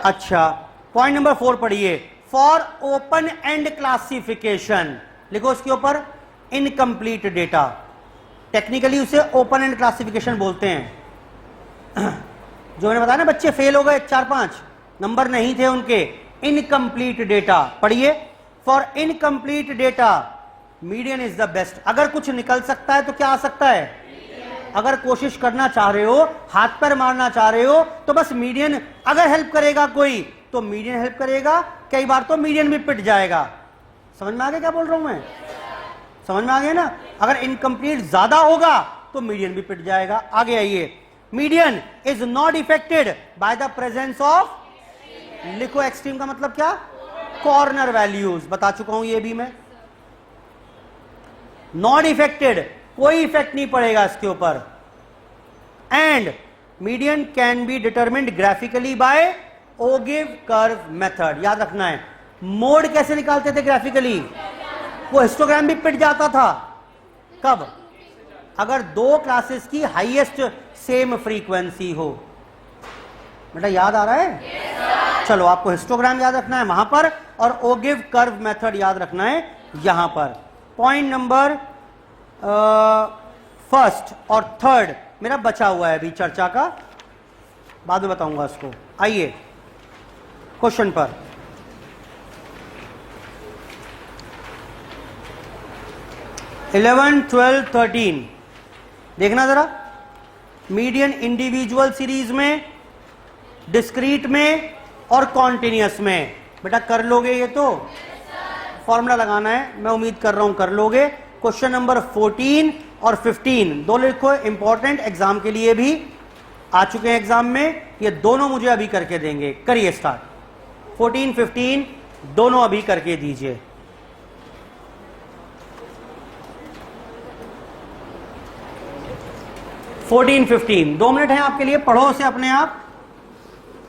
अच्छा। पॉइंट नंबर 4 पढ़िए। फॉर ओपन एंड क्लासिफिकेशन, लिखो उसके ऊपर इनकम्प्लीट डेटा। टेक्निकली उसे ओपन एंड क्लासिफिकेशन बोलते हैं। जो मैंने बताया ना, बच्चे फेल हो गए 4-5, नंबर नहीं थे उनके। इनकम्प्लीट डेटा पढ़िए। For incomplete data median is the best. अगर कुछ निकल सकता है तो क्या आ सकता है? अगर कोशिश करना चाह रहे हो, हाथ पैर मारना चाह रहे हो, तो बस मीडियन अगर हेल्प करेगा कोई तो मीडियन हेल्प करेगा, कई बार तो मीडियन भी पिट जाएगा। समझ में आ गया क्या बोल रहा हूं मैं? समझ में आ गया ना? अगर इनकम्प्लीट ज्यादा होगा तो मीडियन भी पिट जाएगा। आगे आइए। Median is not affected by the presence of, लिखो एक्सट्रीम का मतलब क्या? Corner values. बता चुका हूं ये भी मैं। नॉट इफेक्टेड, कोई इफेक्ट नहीं पड़ेगा इसके ऊपर। And median can be determined graphically by ogive curve method. याद रखना है, मोड कैसे निकालते थे ग्राफिकली? वो हिस्टोग्राम भी पिट जाता था। कब? अगर दो क्लासेस की हाईएस्ट सेम फ्रीक्वेंसी हो। बेटा याद आ रहा है? चलो, आपको हिस्टोग्राम याद रखना है वहां पर, और ओगिव कर्व मेथड याद रखना है यहां पर। पॉइंट नंबर फर्स्ट और थर्ड मेरा बचा हुआ है अभी चर्चा का, बाद में बताऊंगा उसको। आइए क्वेश्चन पर। इलेवन, 12, 13 देखना जरा। मीडियन इंडिविजुअल सीरीज में, डिस्क्रीट में और कॉन्टिन्यूअस में। बेटा कर लोगे ये तो? फॉर्मूला लगाना है, मैं उम्मीद कर रहा हूं कर लोगे। क्वेश्चन नंबर 14 और 15 दो लिखो, इंपॉर्टेंट, एग्जाम के लिए भी आ चुके हैं एग्जाम में। ये दोनों मुझे अभी करके देंगे। करिए स्टार्ट। 14, 15 दोनों अभी करके दीजिए। फोर्टीन 15 2 मिनट है आपके लिए, पढ़ो उसे अपने आप।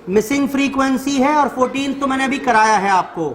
मिसिंग फ्रीक्वेंसी है, और 14 तो मैंने अभी कराया है आपको।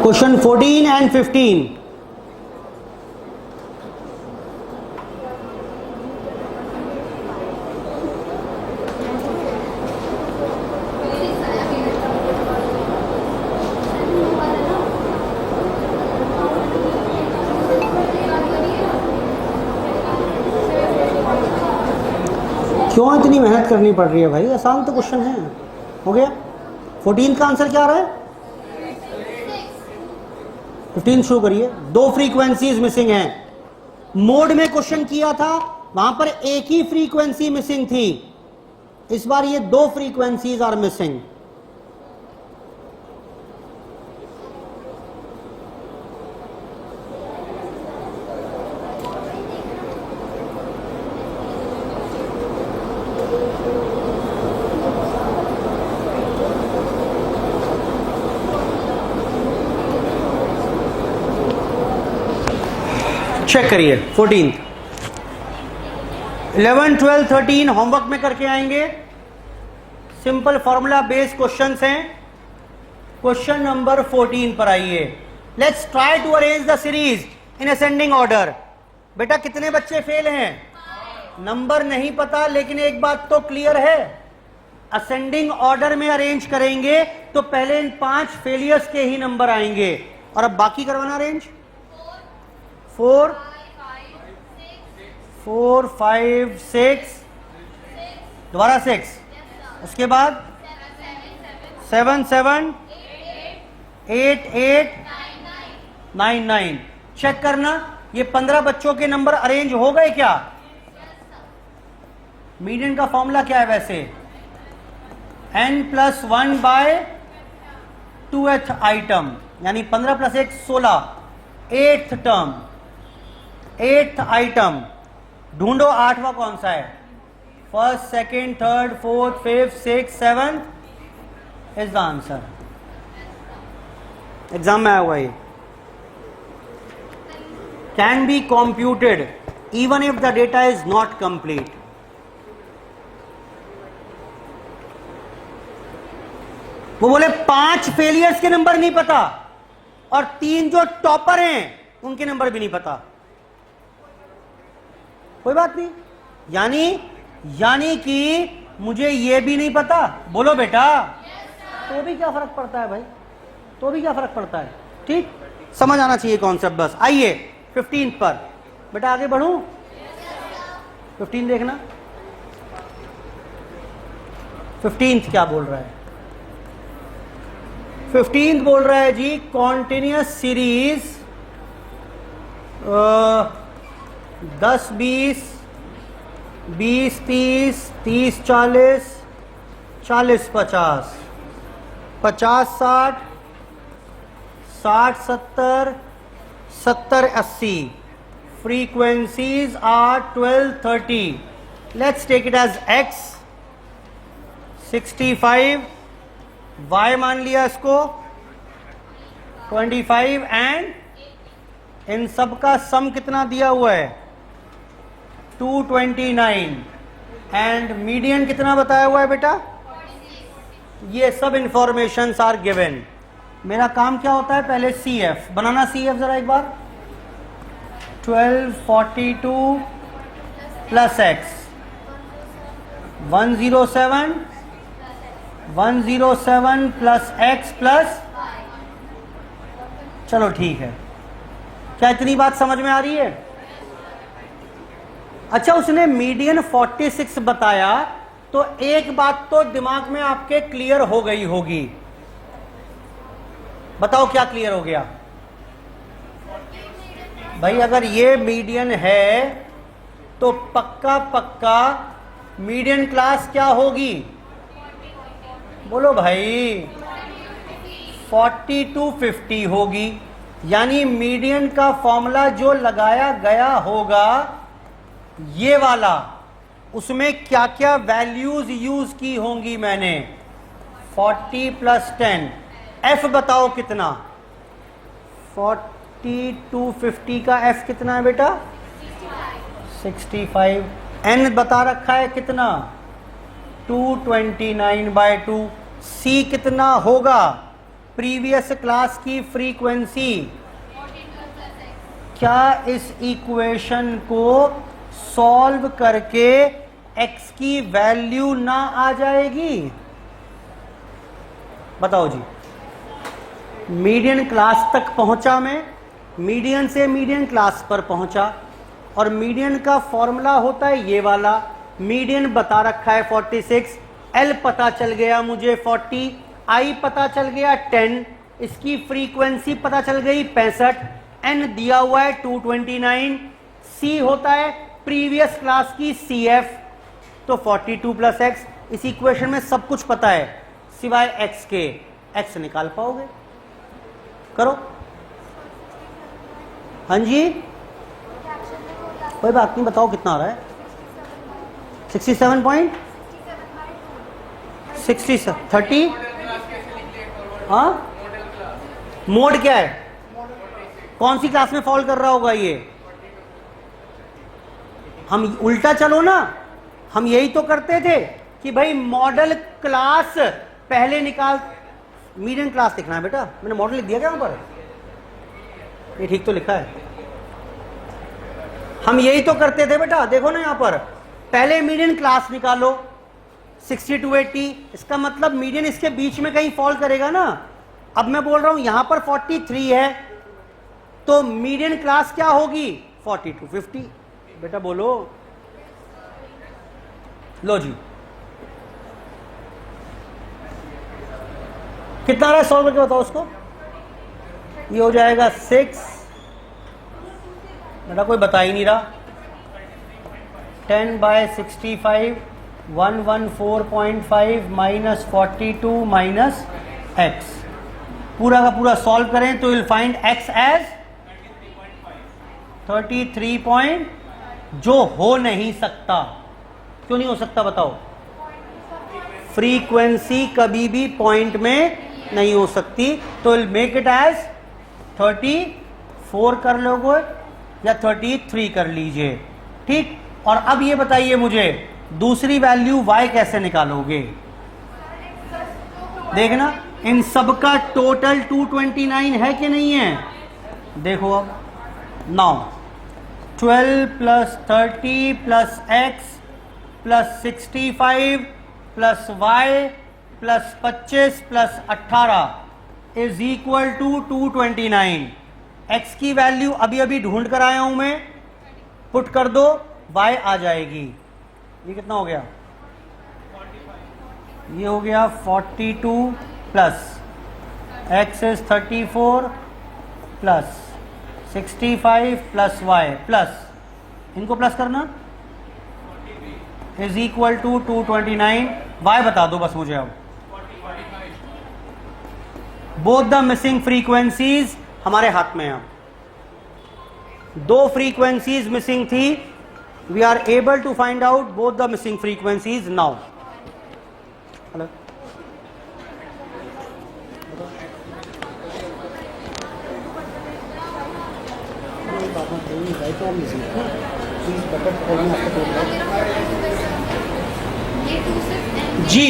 Question 14 and 15. क्यों इतनी मेहनत करनी पड़ रही है भाई? आसान तो क्वेश्चन है। हो गया। 14 का आंसर क्या आ रहा है? 15 शुरू करिए। दो फ्रीक्वेंसीज मिसिंग हैं। मोड में क्वेश्चन किया था, वहां पर एक ही फ्रीक्वेंसी मिसिंग थी। इस बार ये दो फ्रीक्वेंसीज आर मिसिंग। चेक करिए 14। 11, 12, 13 होमवर्क में करके आएंगे। सिंपल फॉर्मूला बेस्ड क्वेश्चंस हैं। क्वेश्चन नंबर 14 पर आइए। Let's try to arrange the series in ascending order. बेटा कितने बच्चे फेल हैं? नंबर नहीं पता, लेकिन एक बात तो क्लियर है, असेंडिंग ऑर्डर में अरेंज करेंगे तो पहले इन 5 फेलियर्स के ही नंबर आएंगे, और अब बाकी करवाना अरेंज। 4, 5, 6, दोबारा 6, उसके बाद 7, 7, 8, 8, 9, 9। चेक करना ये 15 बच्चों के नंबर अरेंज हो गए क्या? मीडियन का फॉर्मूला क्या है वैसे? n+1 बाय 2th आइटम, यानी 15 + 1 16, 8th टर्म, 8th आइटम। ढूंढो 8वां कौन सा है? 1st, 2nd, 3rd, 4th, 5th, 6th, 7th is the answer. Exam में आया हुआ ये। Can be computed even if the data is not complete. वो बोले 5 फेलियर्स के नंबर नहीं पता, और 3 जो टॉपर हैं उनके नंबर भी नहीं पता। कोई बात नहीं, यानी कि मुझे ये भी नहीं पता। बोलो बेटा। तो भी क्या फर्क पड़ता है भाई, तो भी क्या फर्क पड़ता है? ठीक, समझ आना चाहिए कॉन्सेप्ट बस। आइए 15 पर। बेटा आगे बढ़ूं? 15 देखना, 15 क्या बोल रहा है? 15 बोल रहा है जी continuous series 10, 20, 20, 30, 30, 40, 40, 50, 50, 60, 60, 70, 70, 80. Frequencies are 12, 30. Let's take it as x, 65, y मान लिया इसको 25, एंड इन सब का सम कितना दिया हुआ है? 229, एंड मीडियन कितना बताया हुआ है बेटा? ये सब इंफॉर्मेशंस आर गिवन। मेरा काम क्या होता है? पहले CF बनाना। CF जरा एक बार। 1242 plus x 107, 107 plus x plus, चलो ठीक है। क्या इतनी बात समझ में आ रही है? अच्छा, उसने मीडियन 46 बताया तो एक बात तो दिमाग में आपके क्लियर हो गई होगी। बताओ क्या क्लियर हो गया भाई? अगर ये मीडियन है तो पक्का पक्का मीडियन क्लास क्या होगी? बोलो भाई। 40 to 50 होगी। यानी मीडियन का फॉर्मूला जो लगाया गया होगा ये वाला, उसमें क्या क्या वैल्यूज यूज की होंगी मैंने? 40 + 10। f बताओ कितना? 40 to 50 का f कितना है बेटा? 65। n बता रखा है कितना? 229/2। c कितना होगा? प्रीवियस क्लास की फ्रीक्वेंसी। क्या इस इक्वेशन को सॉल्व करके x की वैल्यू ना आ जाएगी? बताओ जी। मीडियन क्लास तक पहुंचा मैं, मीडियन से मीडियन क्लास पर पहुंचा, और मीडियन का फॉर्मूला होता है ये वाला। मीडियन बता रखा है 46, L पता चल गया मुझे 40, I पता चल गया 10, इसकी फ्रीक्वेंसी पता चल गई 65, N दिया हुआ है 229, C होता है प्रीवियस क्लास की CF, तो 42 + x। इस इक्वेशन में सब कुछ पता है सिवाय x के। x निकाल पाओगे? करो। हाँ जी, कोई बात नहीं, बताओ कितना आ रहा है? 30। हाँ, मोड क्या है? कौन सी क्लास में फॉल कर रहा होगा ये? हम उल्टा चलो ना, हम यही तो करते थे कि भाई मॉडल क्लास पहले निकाल, मीडियन क्लास लिखना है बेटा, मैंने मॉडल लिख दिया क्या वहां पर? ये ठीक तो लिखा है, हम यही तो करते थे बेटा। देखो ना यहां पर, पहले मीडियन क्लास निकालो 60 to 80, इसका मतलब मीडियन इसके बीच में कहीं फॉल करेगा ना। अब मैं बोल रहा हूं यहां पर 43 है, तो मीडियन क्लास क्या होगी? 40 to 50। बेटा बोलो, लो जी, कितना रहा है? सॉल्व करके बताओ उसको। ये हो जाएगा 6, बेटा कोई बता ही नहीं रहा। 10/65 114.5 माइनस 42 माइनस x, पूरा का पूरा सॉल्व करें तो विल फाइंड x एज 33 जो हो नहीं सकता। क्यों नहीं हो सकता बताओ? फ्रीक्वेंसी कभी भी पॉइंट में नहीं हो सकती, तो विल मेक इट एज 34 कर लोगे या 33 कर लीजिए, ठीक। और अब ये बताइए मुझे दूसरी वैल्यू y कैसे निकालोगे? देखना इन सब का टोटल 229 है कि नहीं है? देखो अब, now 12 plus 30 plus x plus 65 plus y plus 25 plus 18 is equal to 229। x की वैल्यू अभी अभी ढूंढ कर आया हूं मैं, पुट कर दो, y आ जाएगी। ये कितना हो गया? ये हो गया 42 plus x is 34 plus 65 plus y plus, इनको प्लस करना, इज इक्वल टू 229। y बता दो बस मुझे अब। बोथ द मिसिंग फ्रीक्वेंसीज हमारे हाथ में है। दो फ्रीक्वेंसीज मिसिंग थी, we are able to find out both the missing frequencies now. Hello, जी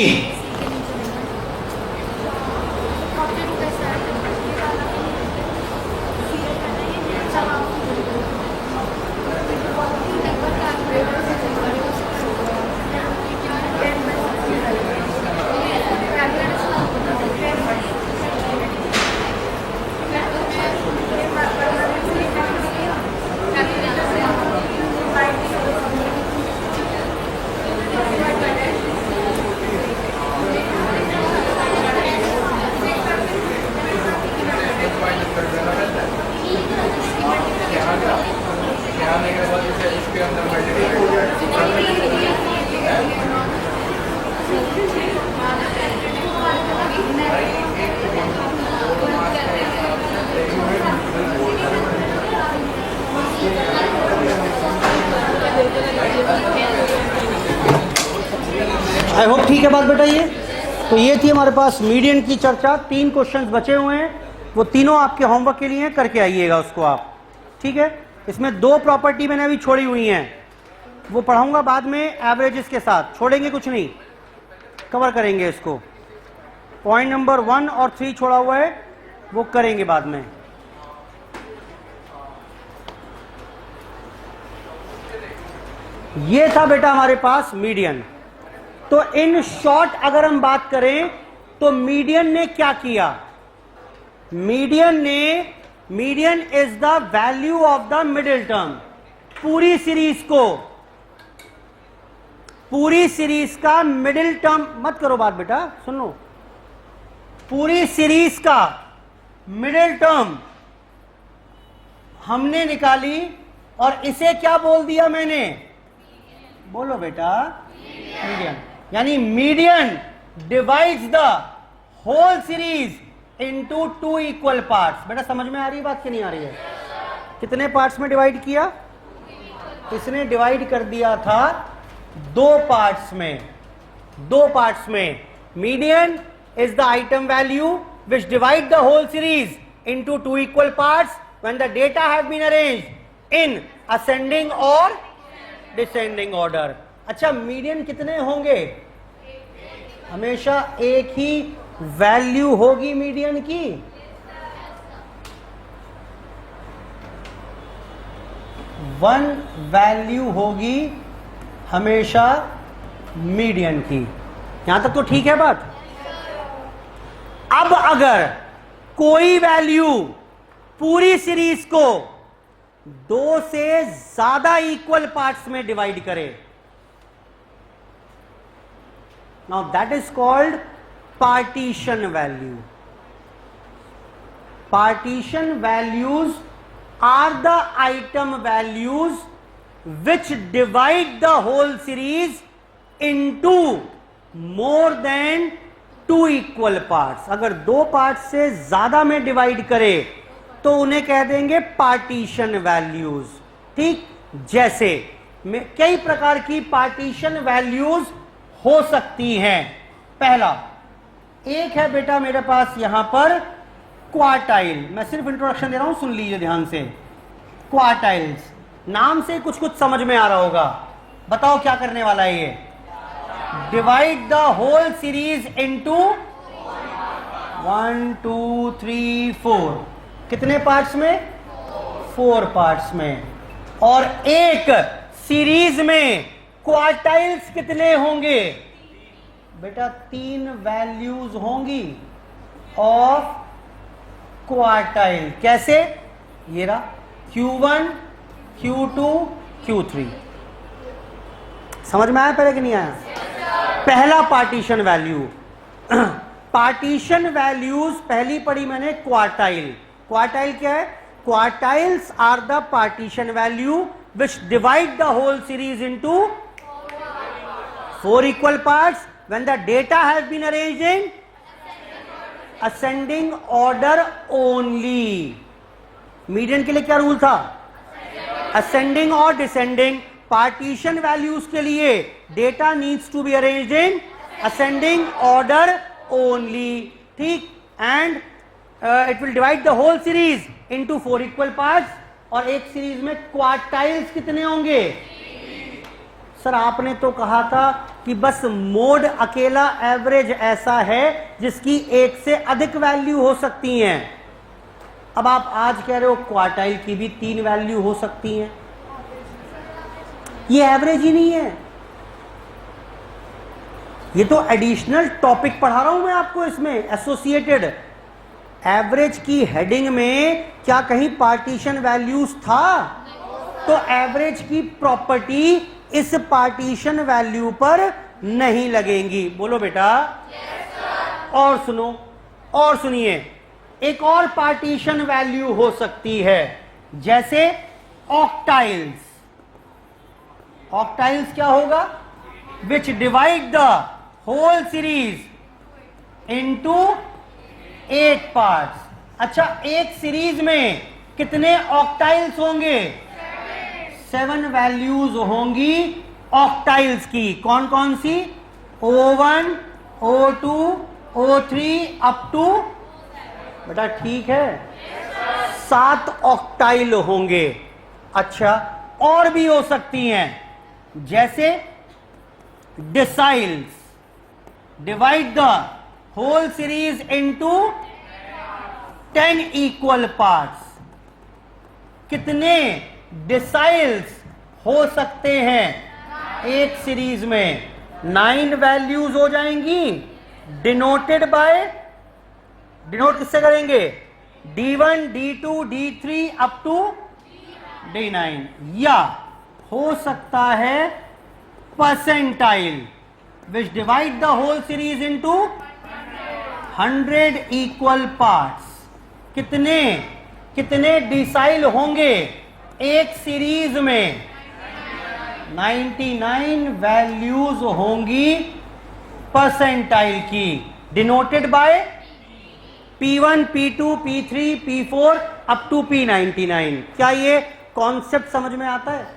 आई होप ठीक है बात बेटा। ये तो ये थी हमारे पास मीडियन की चर्चा। 3 क्वेश्चंस बचे हुए हैं, वो तीनों आपके होमवर्क के लिए करके आइएगा उसको आप, ठीक है। इसमें 2 प्रॉपर्टी मैंने अभी छोड़ी हुई हैं, वो पढ़ाऊंगा बाद में एवरेजेस के साथ, छोड़ेंगे कुछ नहीं, कवर करेंगे इसको। पॉइंट नंबर 1 और 3 छोड़ा हुआ है, वो करेंगे बाद में। ये था बेटा हमारे पास मीडियन। तो इन शॉर्ट अगर हम बात करें तो मीडियन ने क्या किया? Median is the value of the middle term. पूरी सीरीज का मिडिल टर्म, मत करो बात बेटा, सुन लो, पूरी सीरीज का मिडिल टर्म हमने निकाली और इसे क्या बोल दिया मैंने? बोलो बेटा, मीडियन। यानी median divides the whole series into 2 equal parts. बेटा समझ में आ रही है बात कि नहीं आ रही है? कितने पार्ट्स में डिवाइड किया? इसने डिवाइड कर दिया था 2 पार्ट्स में। Median is the item value which divide the whole series into 2 equal parts when the data have been arranged in ascending और डिसेंडिंग ऑर्डर। अच्छा, मीडियन कितने होंगे? हमेशा एक ही वैल्यू होगी मीडियन की। वन वैल्यू होगी हमेशा मीडियन की। यहां तक तो ठीक है बात। अब अगर कोई वैल्यू पूरी सीरीज को 2 से ज्यादा इक्वल पार्ट्स में डिवाइड करे, now that is called partition value. Partition values are the item values which divide the whole series into more than 2 equal parts। अगर 2 पार्ट्स से ज्यादा में डिवाइड करे तो उन्हें कह देंगे पार्टीशन वैल्यूज। ठीक, जैसे कई प्रकार की पार्टीशन वैल्यूज हो सकती हैं। पहला एक है बेटा मेरे पास यहां पर क्वार्टाइल। मैं सिर्फ इंट्रोडक्शन दे रहा हूं, सुन लीजिए ध्यान से। क्वार्टाइल्स नाम से कुछ कुछ समझ में आ रहा होगा। बताओ क्या करने वाला है ये? Divide the whole series into 1 2 3 4। कितने पार्ट्स में? 4 पार्ट्स में। और एक सीरीज में क्वार्टाइल्स कितने होंगे बेटा? 3 वैल्यूज होंगी ऑफ क्वार्टाइल। कैसे? ये रहा Q1 Q2 Q3। समझ में आया पहले कि नहीं आया? पहला पार्टीशन वैल्यू। पार्टीशन वैल्यूज पहली पढ़ी मैंने क्वार्टाइल। क्वार्टाइल क्या है? Quartiles are the partition value which divide the whole series into 4 equal parts when the data has been arranged in ascending order only. Median के लिए क्या रूल था? असेंडिंग और डिसेंडिंग। पार्टीशन वैल्यूज के लिए data needs to be arranged in ascending order only. ठीक, and it will divide the whole series into 4 equal parts. और एक सीरीज में क्वार्टाइल्स कितने होंगे? सर आपने तो कहा था कि बस मोड अकेला एवरेज ऐसा है जिसकी एक से अधिक वैल्यू हो सकती हैं। अब आप आज कह रहे हो क्वार्टाइल की भी 3 वैल्यू हो सकती हैं। ये एवरेज ही नहीं है, ये तो एडिशनल टॉपिक पढ़ा रहा हूं मैं आपको। इसमें एसोसिएटेड एवरेज की हेडिंग में क्या कहीं पार्टीशन वैल्यूज था? तो एवरेज की प्रॉपर्टी इस पार्टीशन वैल्यू पर नहीं लगेंगी। बोलो बेटा। और सुनो, और सुनिए, एक और पार्टीशन वैल्यू हो सकती है जैसे ऑक्टाइल्स। ऑक्टाइल्स क्या होगा? Which divide the whole series into 8 parts. अच्छा, एक सीरीज में कितने ऑक्टाइल्स होंगे? 7 वैल्यूज होंगी ऑक्टाइल्स की। कौन कौन सी? O1 O2 O3 up to बेटा ठीक है 7 ऑक्टाइल होंगे। अच्छा, और भी हो सकती हैं जैसे deciles. Divide the whole series into 10 equal parts. कितने डिसाइल्स हो सकते हैं एक सीरीज में? 9 वैल्यूज हो जाएंगी। डिनोटेड बाय, डिनोट किससे करेंगे? D1 D2 D3 up to D9। या हो सकता है percentile which divide the whole series into 100 equal parts. कितने कितने डिसाइल होंगे एक सीरीज में? 99 वैल्यूज होंगी परसेंटाइल की, denoted by P1 P2 P3 P4 up to P99। क्या ये कॉन्सेप्ट समझ में आता है?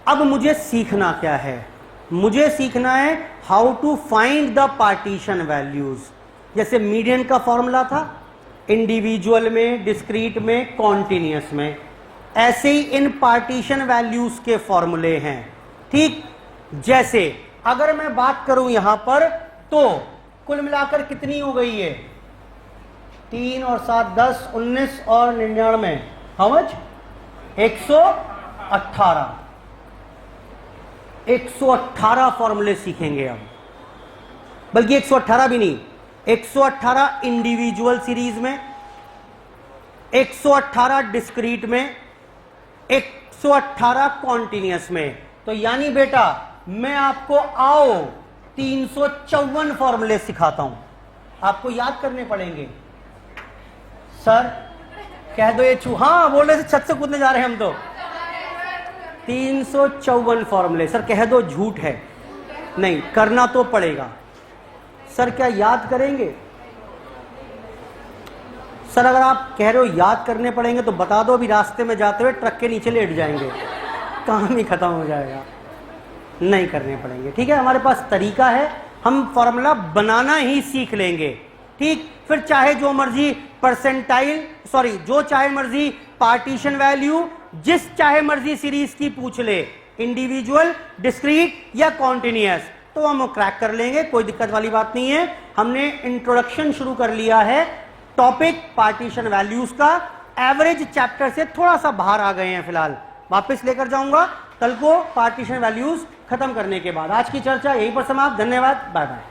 अब मुझे सीखना क्या है? मुझे सीखना है how to find the partition values. जैसे मीडियन का फॉर्मूला था इंडिविजुअल में, डिस्क्रीट में, कॉन्टिन्यूअस में। ऐसे ही इन पार्टीशन वैल्यूज के फॉर्मूले हैं। ठीक, जैसे अगर मैं बात करूं यहां पर तो कुल मिलाकर कितनी हो गई है? 3 और 7 10 19 और 99, हाउ मच? 118। 118 फॉर्मूले सीखेंगे अब, बल्कि 118 भी नहीं, 118 इंडिविजुअल सीरीज में, 118 डिस्क्रीट में, 118 कॉन्टिन्यूअस में। तो यानी बेटा मैं आपको आओ 354 फॉर्मूले सिखाता हूं, आपको याद करने पड़ेंगे। सर कह दो ये हाँ बोल रहे थे छत से कूदने जा रहे हैं हम तो। 354 फॉर्मूले सर कह दो झूठ है, नहीं करना तो पड़ेगा। सर क्या याद करेंगे? सर अगर आप कह रहे हो याद करने पड़ेंगे तो बता दो, अभी रास्ते में जाते हुए ट्रक के नीचे लेट जाएंगे, काम ही खत्म हो जाएगा। नहीं करने पड़ेंगे, ठीक है। हमारे पास तरीका है, हम फॉर्मूला बनाना ही सीख लेंगे। ठीक, फिर चाहे जो मर्जी परसेंटाइल जो चाहे मर्जी पार्टीशन वैल्यू जिस चाहे मर्जी सीरीज की पूछ ले, इंडिविजुअल, डिस्क्रीट या कॉन्टिन्यूअस, तो हम क्रैक कर लेंगे, कोई दिक्कत वाली बात नहीं है। हमने इंट्रोडक्शन शुरू कर लिया है, टॉपिक पार्टीशन वैल्यूज का। एवरेज चैप्टर से थोड़ा सा बाहर आ गए हैं फिलहाल, वापस लेकर जाऊंगा कल को पार्टीशन वैल्यूज खत्म करने के बाद। आज की चर्चा यहीं पर समाप्त, धन्यवाद, बाय बाय।